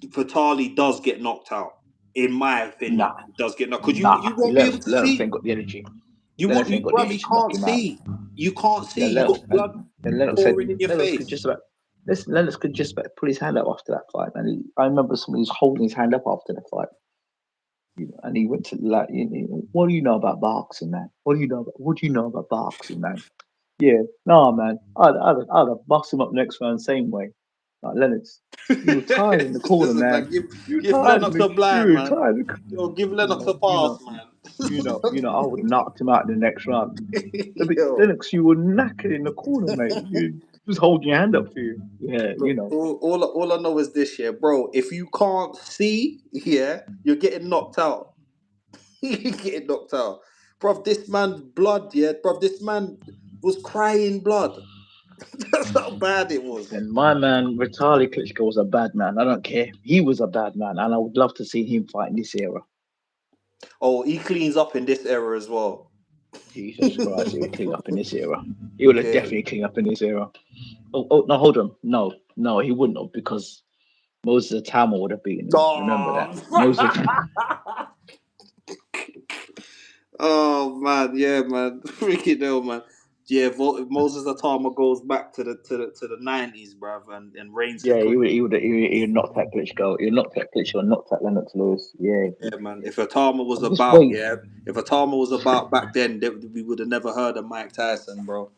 Vitali does get knocked out. In my opinion, Nah, he does get knocked because you nah. won't be able to Lennox see. ain't got the energy. You want Lennox ain't you, got the bruv, you energy to knock can't him out. see. You can't see. Yeah, You Lennox got and blood Lennox said pouring in your Lennox could just face. about listen. Lennox could just about pull his hand up after that fight, and I remember somebody was holding his hand up after the fight, and he went to like, "What do you know about boxing, man? What do you know about boxing, man?" Yeah, no, man, I'd have boxed him up next round same way. Like Lennox, you were tired in the corner, Listen, man. man, You were give tired in Lennox the a you blind, were man. tired. Yo, give You Lennox a know, you pass, know, man. I would have knocked him out in the next round. But Yo, Lennox, you were knackered in the corner, mate. You just holding your hand up for you. Yeah, look, all I know is this, yeah, bro. If you can't see, yeah, you're getting knocked out. You're getting knocked out, bro. This man's blood, yeah, bro. This man was crying blood. That's how bad it was. And my man, Vitaly Klitschko was a bad man. I don't care. He was a bad man, and I would love to see him fight in this era. Oh, he cleans up in this era as well. Jesus Christ, he would clean up in this era. He would have Yeah. definitely cleaned up in this era. Oh, no, hold on. No, he wouldn't have because Moses Atama would have beaten him. Remember that. Moses. Oh man, yeah, man, freaking hell, man. Yeah, Moses Atama goes back to the 90s, bruv, and reigns Yeah, supreme. he would knock that Klitschko. He would knock that Klitschko, knock that Lennox Lewis. Yeah, Yeah, man. If Atama was I'm just about, waiting. yeah, if Atama was about back then, we would have never heard of Mike Tyson, bro.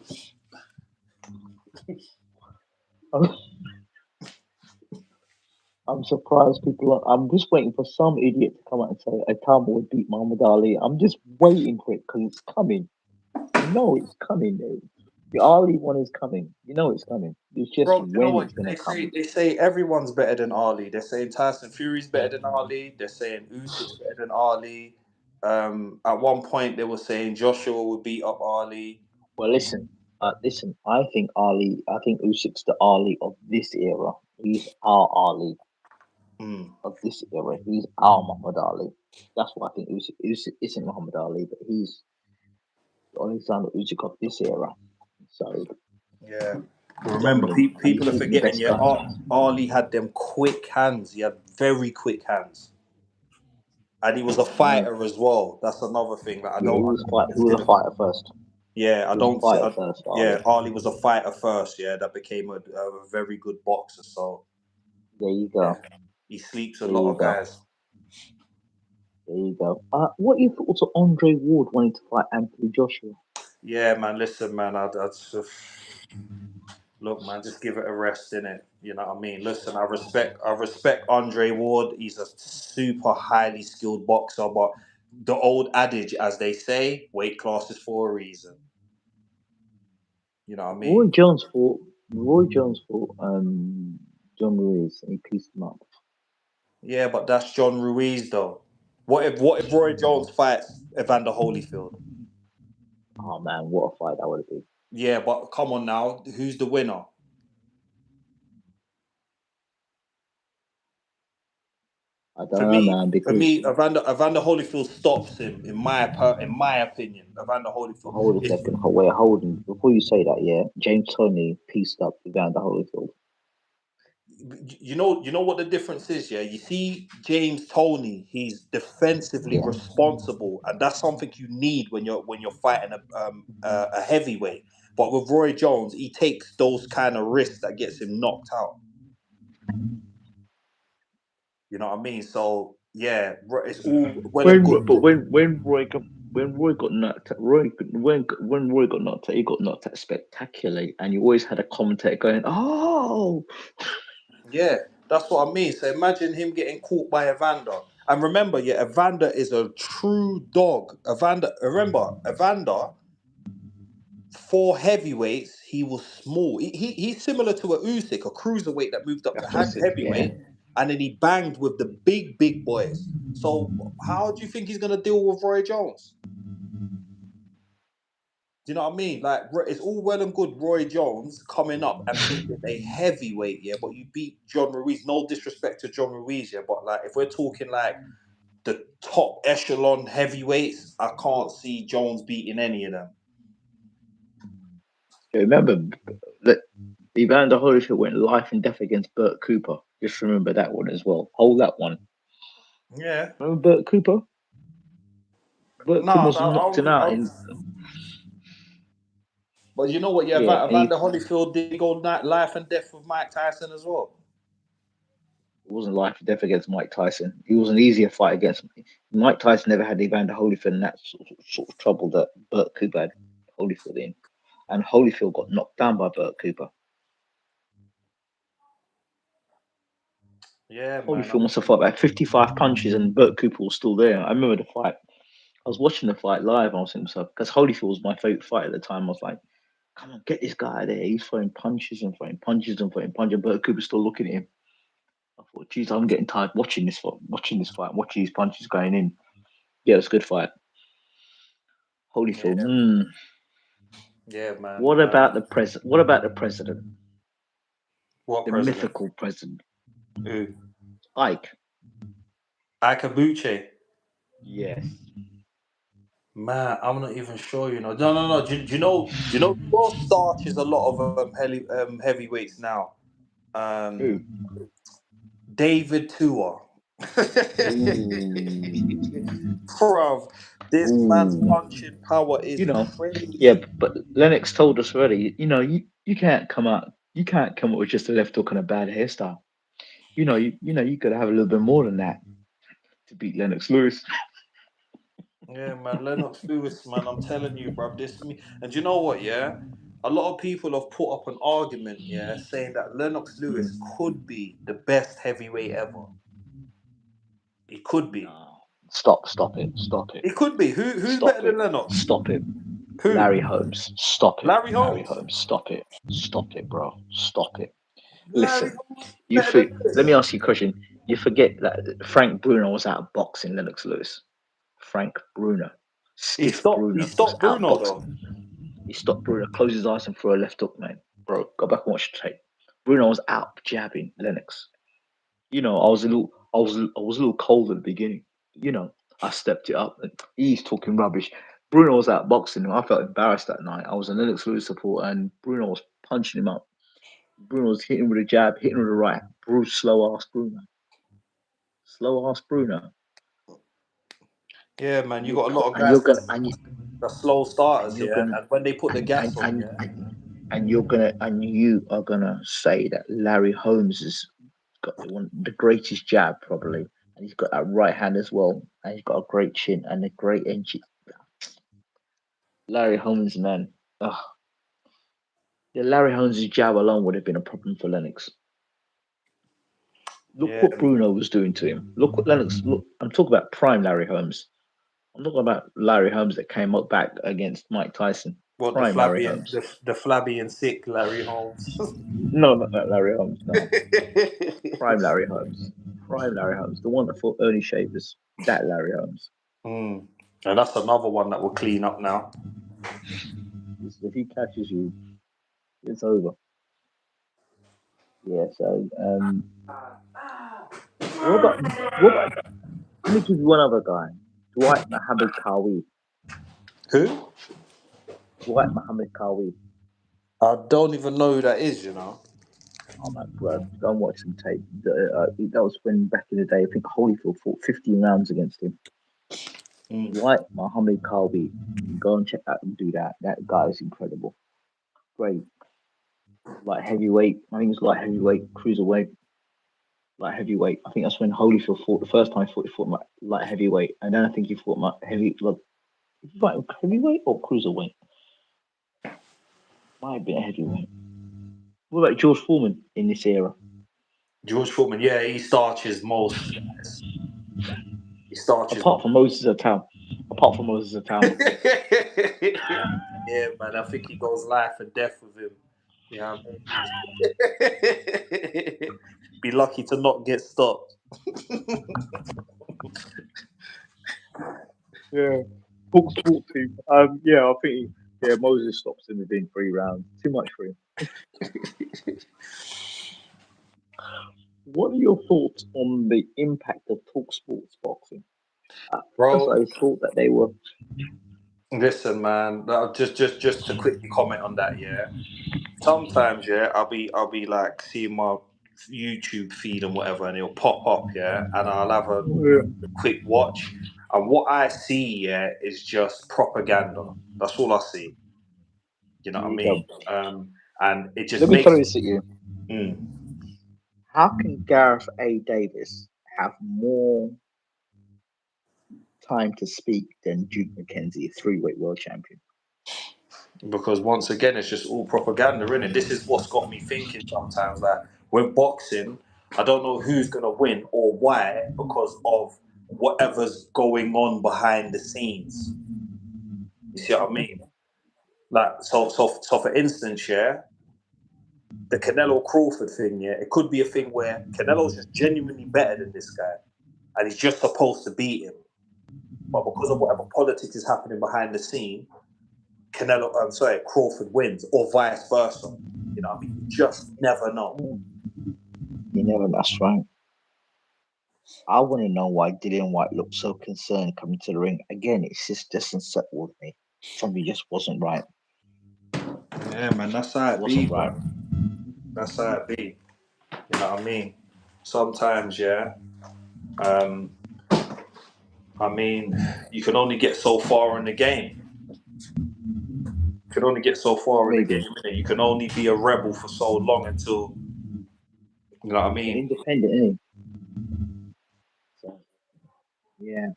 I'm, I'm surprised people. I'm just waiting for some idiot to come out and say Atama would beat Muhammad Ali. I'm just waiting for it because it's coming. You know it's coming. The Ali one is coming. You know it's coming. It's just Bro, you know when what it's gonna come. they say everyone's better than Ali. They're saying Tyson Fury's better than Ali. They're saying Usyk's better than Ali. At one point they were saying Joshua would beat up Ali. Well, listen. I think Ali. I think Usyk's the Ali of this era. He's our Ali Mm, of this era. He's our Muhammad Ali. That's what I think. Usyk isn't Muhammad Ali, but he's Alexander Usyk of this era. So yeah. he's Remember, dominant and he's people are beating the forgetting. best Yeah, guys. Ali had them quick hands. He had very quick hands, and he was a Yeah, fighter as well. That's another thing that I yeah. don't He was consider. a fighter first. Yeah, I He was a don't see. fighter first, Yeah, Ali. Ali was a fighter first. Yeah, that became a very good boxer. So There you yeah, go. he sleeps a There lot you of go. guys. There you go. What are your thoughts on Andre Ward wanting to fight Anthony Joshua? Yeah, man. Listen, man. Look, man. Just give it a rest, innit? You know what I mean? Listen, I respect Andre Ward. He's a super highly skilled boxer, but the old adage, as they say, weight class is for a reason. You know what I Roy mean? Jones fought. Roy Jones fought John Ruiz and he pieced him up. Yeah, but that's John Ruiz, though. What if Roy Jones fights Evander Holyfield? Oh man, what a fight that would have been. Yeah, but come on now, who's the winner? I don't know, man, For because me, Evander Holyfield stops him. In my opinion, Evander Holyfield. hold a If second. Wait, hold on. Before you say that, yeah, James Tony pieced up Evander Holyfield. you know what the difference is, yeah. You see, James Toney, he's defensively Yeah. responsible, and that's something you need when you're fighting a heavyweight. But with Roy Jones, he takes those kind of risks that gets him knocked out. You know what I mean? So yeah, it's all well and good. When Roy got knocked, when Roy got knocked out, he got knocked out spectacularly, and you always had a commentator going, "Oh, Yeah, that's what I mean. So imagine him getting caught by Evander. And remember, yeah, Evander is a true dog. Evander, for heavyweights, he was small. He's similar to a Usyk, a cruiserweight that moved up to that's what I said." Yeah. heavyweight, and then he banged with the big boys. So how do you think he's gonna deal with Roy Jones? Do you know what I mean? Like, it's all well and good Roy Jones coming up and beating a heavyweight, yeah, but you beat John Ruiz. No disrespect to John Ruiz, yeah, but like, if we're talking like the top echelon heavyweights, I can't see Jones beating any of them. Remember that Evander Holyfield went life and death against Burt Cooper. Just remember that one as well. Hold that one. Yeah. Remember Burt Cooper? Burt No, Cooper was knocked him out I, in. but you know what? Yeah, Yeah, and he, Evander Holyfield did go life and death with Mike Tyson as well. it wasn't life or death against Mike Tyson. It was an easier fight against Mike Tyson. Never had Evander Holyfield in that sort of trouble that Burt Cooper had Holyfield in, and Holyfield got knocked down by Burt Cooper. Yeah, man. Holyfield must have fought about 55 punches, and Burt Cooper was still there. I remember the fight. I was watching the fight live. I was thinking to myself, because Holyfield was my favorite fighter at the time. I was like, "Come on, get this guy there. He's throwing punches and throwing punches and throwing punches." And Burt Cooper's still looking at him. I thought, "Geez, I'm getting tired watching this fight, watching these punches going in." Yeah, it was a good fight. Holyfield. Yeah, Hmm. yeah, man. What about the president? What about the president? What The president? mythical president, Who? Ike. Akabuche. Yes. Man, I'm not even sure. You know, no. Do you know? Who else starches a lot of heavyweights now? Who? Um, David Tua. Ooh. Bruv, This man's Ooh, punching power is you know, yeah, crazy. but Lennox told us already. You can't come out. You can't come up with just a left hook and a bad hairstyle. You got to have a little bit more than that to beat Lennox Lewis. Yeah, man, Lennox Lewis, man, I'm telling you, bro. This me, and you know what? Yeah, a lot of people have put up an argument, yeah, saying that Lennox Lewis Mm. could be the best heavyweight ever. He could be. No, stop it, stop it, He could be. Who's stop better than it, Lennox? stop it. Who? Larry Holmes, stop it. Larry Larry Holmes. Holmes, stop it, bro, stop it. Larry Listen, Holmes better than let me Lewis. ask you a question. You forget that Frank Bruno was out boxing Lennox Lewis. Frank Bruno, He stiff stopped. He Bruno was stopped Bruno outboxing. though. He stopped Bruno, closed his eyes and threw a left hook, man. Bro, go back and watch the tape. Bruno was out jabbing Lennox. I was a little cold at the beginning. I stepped it up and he's talking rubbish. Bruno was out boxing him. I felt embarrassed that night. I was a Lennox Lewis supporter and Bruno was punching him up. Bruno was hitting with a jab, hitting with a right. Bruce, slow ass Bruno. Slow ass Bruno. Yeah, man, And you you're got a lot of and you're guys gonna and you that's slow and starters, you're yeah, gonna and when they put the gas on, yeah. and you are gonna say that Larry Holmes has got the greatest jab probably, and he's got that right hand as well, and he's got a great chin and a great engine. Larry Holmes, man, ugh. Yeah, Larry Holmes' jab alone would have been a problem for Lennox. Look Yeah, what Bruno was doing to him. Look what Lennox. Look, I'm talking about prime Larry Holmes. I'm talking about Larry Holmes that came up back against Mike Tyson. what the Prime Larry flabby and Holmes. the flabby and sick Larry Holmes. No, not that Larry Holmes. No, Prime Larry Holmes. Prime Larry Holmes. The one that fought Ernie Shavers. That Larry Holmes. Mm. And that's another one that will clean up now. If he catches you, it's over. Yeah. So, what about what about? Let me give you one other guy. Dwight Muhammad Kawi. Who? Dwight Muhammad Kawi. I don't even know who that is. You know. Oh my bro, go and watch some tape. That was when back in the day. I think Holyfield fought 15 rounds against him. Mm. Dwight Muhammad Kalbi. Go and check out and do that. That guy is incredible. Great. Light heavyweight. I think it's light heavyweight, cruiserweight, light heavyweight. I think that's when Holyfield fought the first time he fought light heavyweight. And then I think he fought heavy like did he fight heavyweight or cruiserweight? Might have been a heavyweight. What about George Foreman in this era? George Foreman. Yeah, he starches most guys. He starches. Apart from Moses Atal. Apart from Moses Atal. Yeah, man. I think he goes life and death with him. Yeah, I mean? Be lucky to not get stopped. Yeah. Talk sport team. Yeah, I think Moses stops him within 3 rounds. Too much for him. What are your thoughts on the impact of talk sports boxing? At first, Bro, I thought that they were. listen, man. Just to quickly comment on that. Yeah, sometimes, yeah, I'll be like seeing my YouTube feed and whatever, and it'll pop up, yeah, and I'll have a Yeah, quick watch, and what I see, yeah, is just propaganda. That's all I see. You know there what I you go. mean? And it just Let me throw makes. this at you. Mm, How can Gareth A. Davis have more time to speak than Duke McKenzie, a three-weight world champion? because once again, it's just all propaganda, innit? This is what's got me thinking sometimes. Like with boxing, I don't know who's gonna win or why because of whatever's going on behind the scenes. You see what I mean? Like so for instance, yeah, the Canelo Crawford thing, yeah, it could be a thing where Canelo's just genuinely better than this guy, and he's just supposed to beat him, but because of whatever politics is happening behind the scene, Crawford wins, or vice versa. You know what I mean? You just never know. You never. That's right. I want to know why Dillian White looked so concerned coming to the ring. Again, it just doesn't settle with me. Something just wasn't right. Yeah, man, that's how it be, Wasn't bro. right. That's how it be. You know what I mean? Sometimes, yeah, um, I mean, you can only get so far in the game. You can only get so far in the game. Maybe Innit? You can only be a rebel for so long until, you know what I an mean? independent, isn't he? So, yeah.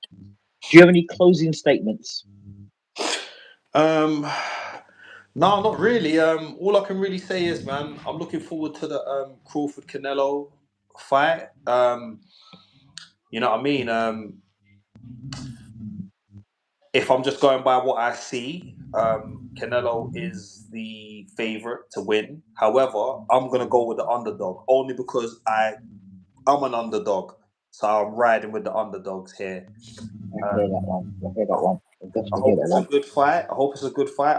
Do you have any closing statements? Um, no, not really. All I can really say is, man, I'm looking forward to the Crawford Canelo fight. You know what I mean? If I'm just going by what I see, Canelo is the favorite to win. However, I'm gonna go with the underdog only because I'm an underdog, so I'm riding with the underdogs here. I Uh, hear that one. I hear that one. I I definitely hear hope that it's a one. good fight. I hope it's a good fight.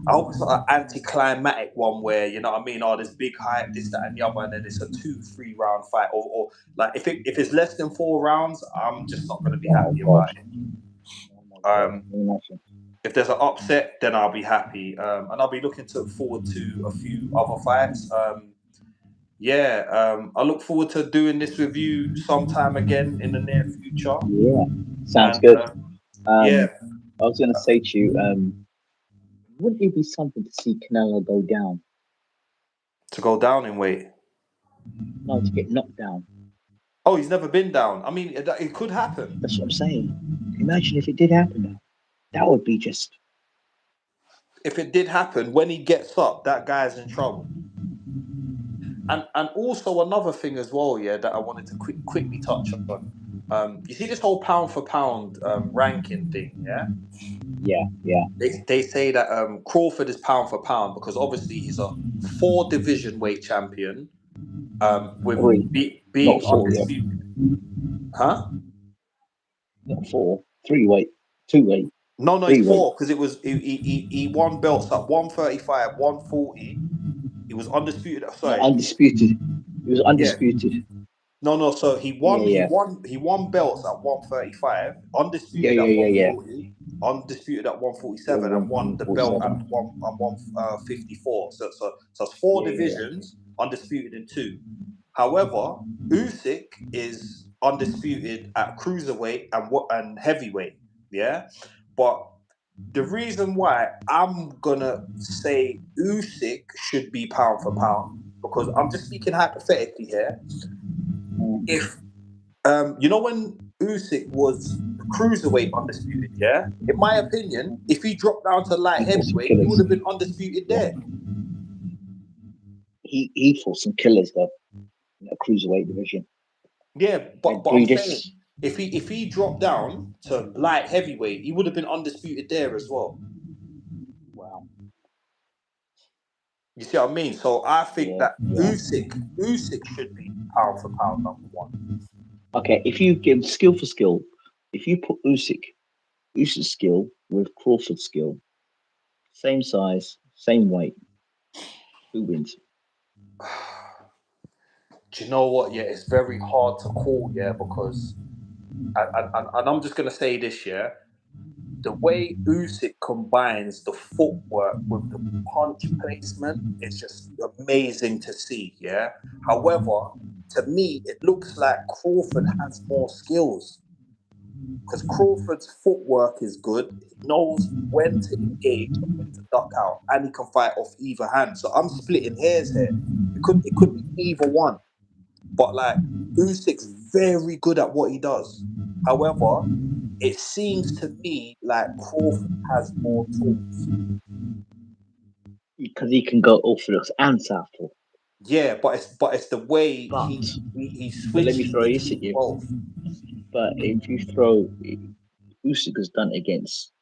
I hope it's not an anticlimactic one where, you know what I mean, oh, there's big hype, this, that, and the other, and then it's a 2-3 round fight. Or like if it's less than 4 rounds, I'm just not gonna be Oh happy God. about it. Oh my God. Um, Imagine. if there's an upset, then I'll be happy. And I'll be looking forward to a few other fights. I look forward to doing this with you sometime again in the near future. Yeah. Sounds And good. yeah, I was gonna say to you, wouldn't it be something to see Canelo go down? to go down in weight. No, to get knocked down. Oh, he's never been down. I mean, it could happen. That's what I'm saying. Imagine if it did happen though. That would be just If it did happen, when he gets up, that guy's in trouble. And also another thing as well, yeah, that I wanted to quickly touch on. You see this whole pound for pound ranking thing, yeah? yeah, yeah. They say that Crawford is pound for pound because obviously he's a 4 division weight champion, with Three. Not being four yet. undisputed. Huh? Not four. Three weight. Two weight. No, no, it's Three weight. 4 because it was he won belts at 135, 140. He was undisputed. No, Sorry, undisputed. It was yeah. undisputed. No, no. So he Yeah, won. He yeah. won. He won belts at 135, Yeah, undisputed yeah, at yeah, yeah. 140, undisputed at 147, and won the belt at 147. 154. So it's 4 divisions, undisputed in 2. However, Usyk is undisputed at cruiserweight and heavyweight. Yeah, but the reason why I'm gonna say Usyk should be pound for pound, because I'm just speaking hypothetically here. If you know when Usyk was cruiserweight undisputed, yeah. In my opinion, if he dropped down to light He fought some heavyweight, he would killers. have been undisputed Yeah. there. He fought some killers though in the cruiserweight division. Yeah, And but I'm saying Breedis. if he dropped down to light heavyweight, he would have been undisputed there as well. Wow. You see what I mean? So I think Yeah, that yeah. Usyk should be pound for pound #1. Okay, if you give skill for skill, if you put Usyk's skill with Crawford's skill, same size, same weight, who wins? Do you know what? Yeah, it's very hard to call. Yeah, because and I'm just gonna say this. Yeah, the way Usyk combines the footwork with the punch placement is just amazing to see. Yeah. However, to me, it looks like Crawford has more skills because Crawford's footwork is good. He knows when to engage and when to duck out, and he can fight off either hand. So I'm splitting hairs here. It could be either one, but like Usyk's very good at what he does. However, it seems to me like Crawford has more tools. Because he can go orthodox and southpaw. Yeah, but it's the way But he but let me switches throw this between at you. both. But if you throw Usyk has done it against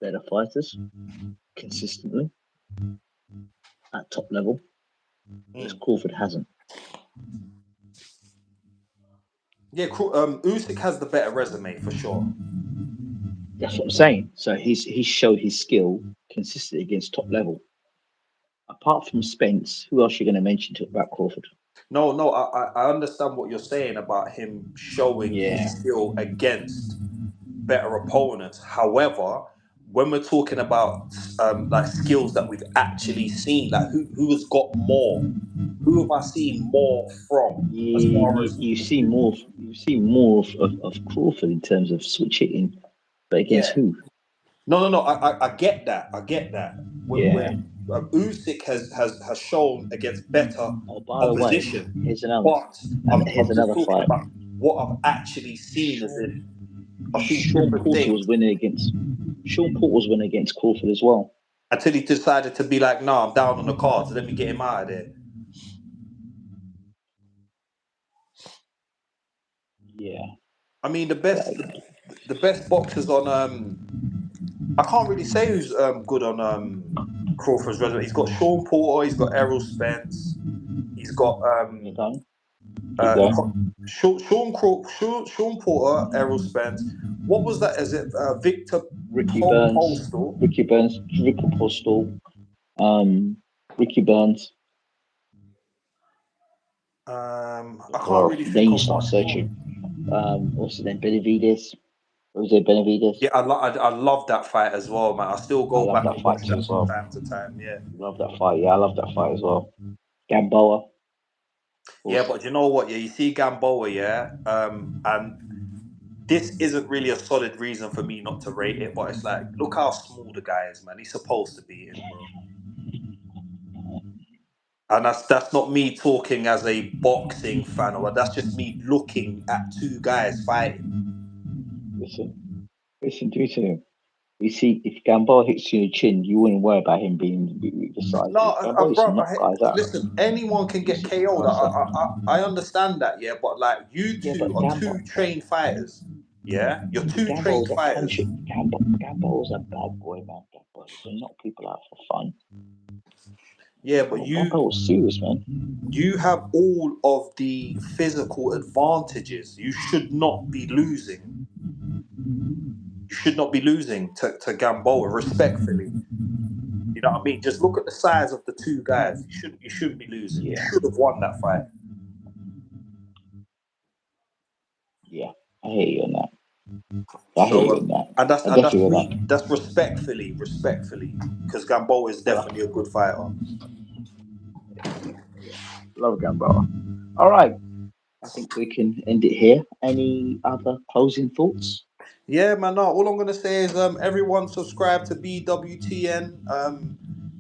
better fighters consistently at top level, whereas Mm. Crawford hasn't. Yeah, Usyk has the better resume for sure. That's what I'm saying. So he's showed his skill consistently against top level. Apart from Spence, who else are you going to mention about Crawford? No, no, I understand what you're saying about him showing his Yeah, skill against better opponents. However, when we're talking about like skills that we've actually seen, like who has got more? Who have I seen more from as far as You see more. You see more of Crawford in terms of switch hitting, but against yeah. who? No. I get that. I get that. Yeah. When Usyk has shown against better Oh, by the way, opposition, here's another, but and here's I'm just another talking fight. about what I've actually seen. As Sean in, I've seen Sean different Porter was things winning against Sean Porter was winning against Crawford as well. until he decided to be like, "No, I'm down on the cards. Let me get him out of there." Yeah. I mean, But the best boxers on I can't really say who's good on Crawford's resume. He's got Sean Porter. He's got Errol Spence. He's got keep going. Keep going. Sean Porter, Errol Spence. What was that? Is it Victor Ricky Burns, Postal? Ricky Postal, um, Ricky Burns. I There's a can't lot really of. Then think you of start much more. searching. What's his name? Benavides. What was it? Benavides. Yeah, I love that fight as well, man. I still I go love back that and fight watch too that as from well. time to time. Yeah. Love that fight. Yeah, I love that fight as well. Gamboa, of Yeah, course. but you know what? Yeah, you see Gamboa, yeah, and this isn't really a solid reason for me not to rate it, but it's like, look how small the guy is, man. He's supposed to be in, bro. And that's not me talking as a boxing fan, or that's just me looking at two guys fighting. Listen to him. You see, if Gamboa hits you in the chin, you wouldn't worry about him being the size. No, Gamboa used to bro, knock guys out. listen, anyone can He get used to knock KO'd. guys out. I understand that, yeah, but like you Yeah, two but are two trained fighters, yeah? You're two trained Gamboa's a puncher. fighters. Gamboa's a bad boy, man. Gamboa doesn't knock people out for fun. Yeah, but Gamboa was serious, man. you have all of the physical advantages. You should not be losing. You should not be losing to Gamboa, respectfully. You know what I mean? Just look at the size of the two guys. You shouldn't be losing. You Yeah, should have won that fight. yeah. I hear you on that. I hear So you on that. I and that's definitely on me. that. That's respectfully, because Gamboa is Yeah, definitely a good fighter. yeah. Love Gamboa. All right. I think we can end it here. Any other closing thoughts? Yeah, man. No, all I'm gonna say is everyone subscribe to BWTN.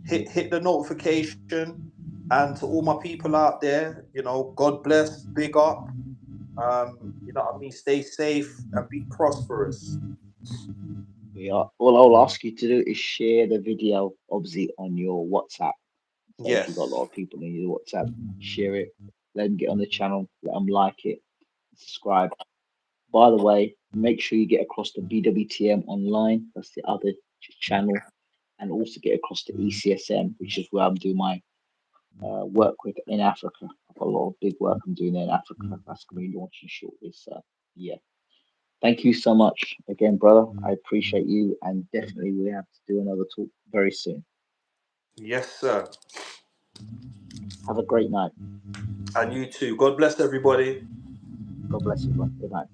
Hit the notification, and to all my people out there, God bless, big up. You know what I mean. Stay safe and be prosperous. We are. All I'll ask you to do is share the video, obviously, on your WhatsApp. So if you've got a lot Yes. of people in your WhatsApp, share it. Let them get on the channel. Let them like it. Subscribe. By the way, make sure you get across to BWTM online. That's the other channel, and also get across to ECSM, which is where I'm doing my work with in Africa. I've got a lot of big work I'm doing in Africa. That's going to be launching shortly. So yeah, thank you so much again, brother. I appreciate you, and definitely we have to do another talk very soon. Yes, sir. Have a great night. And you too. God bless everybody. God bless you, bro. Good night.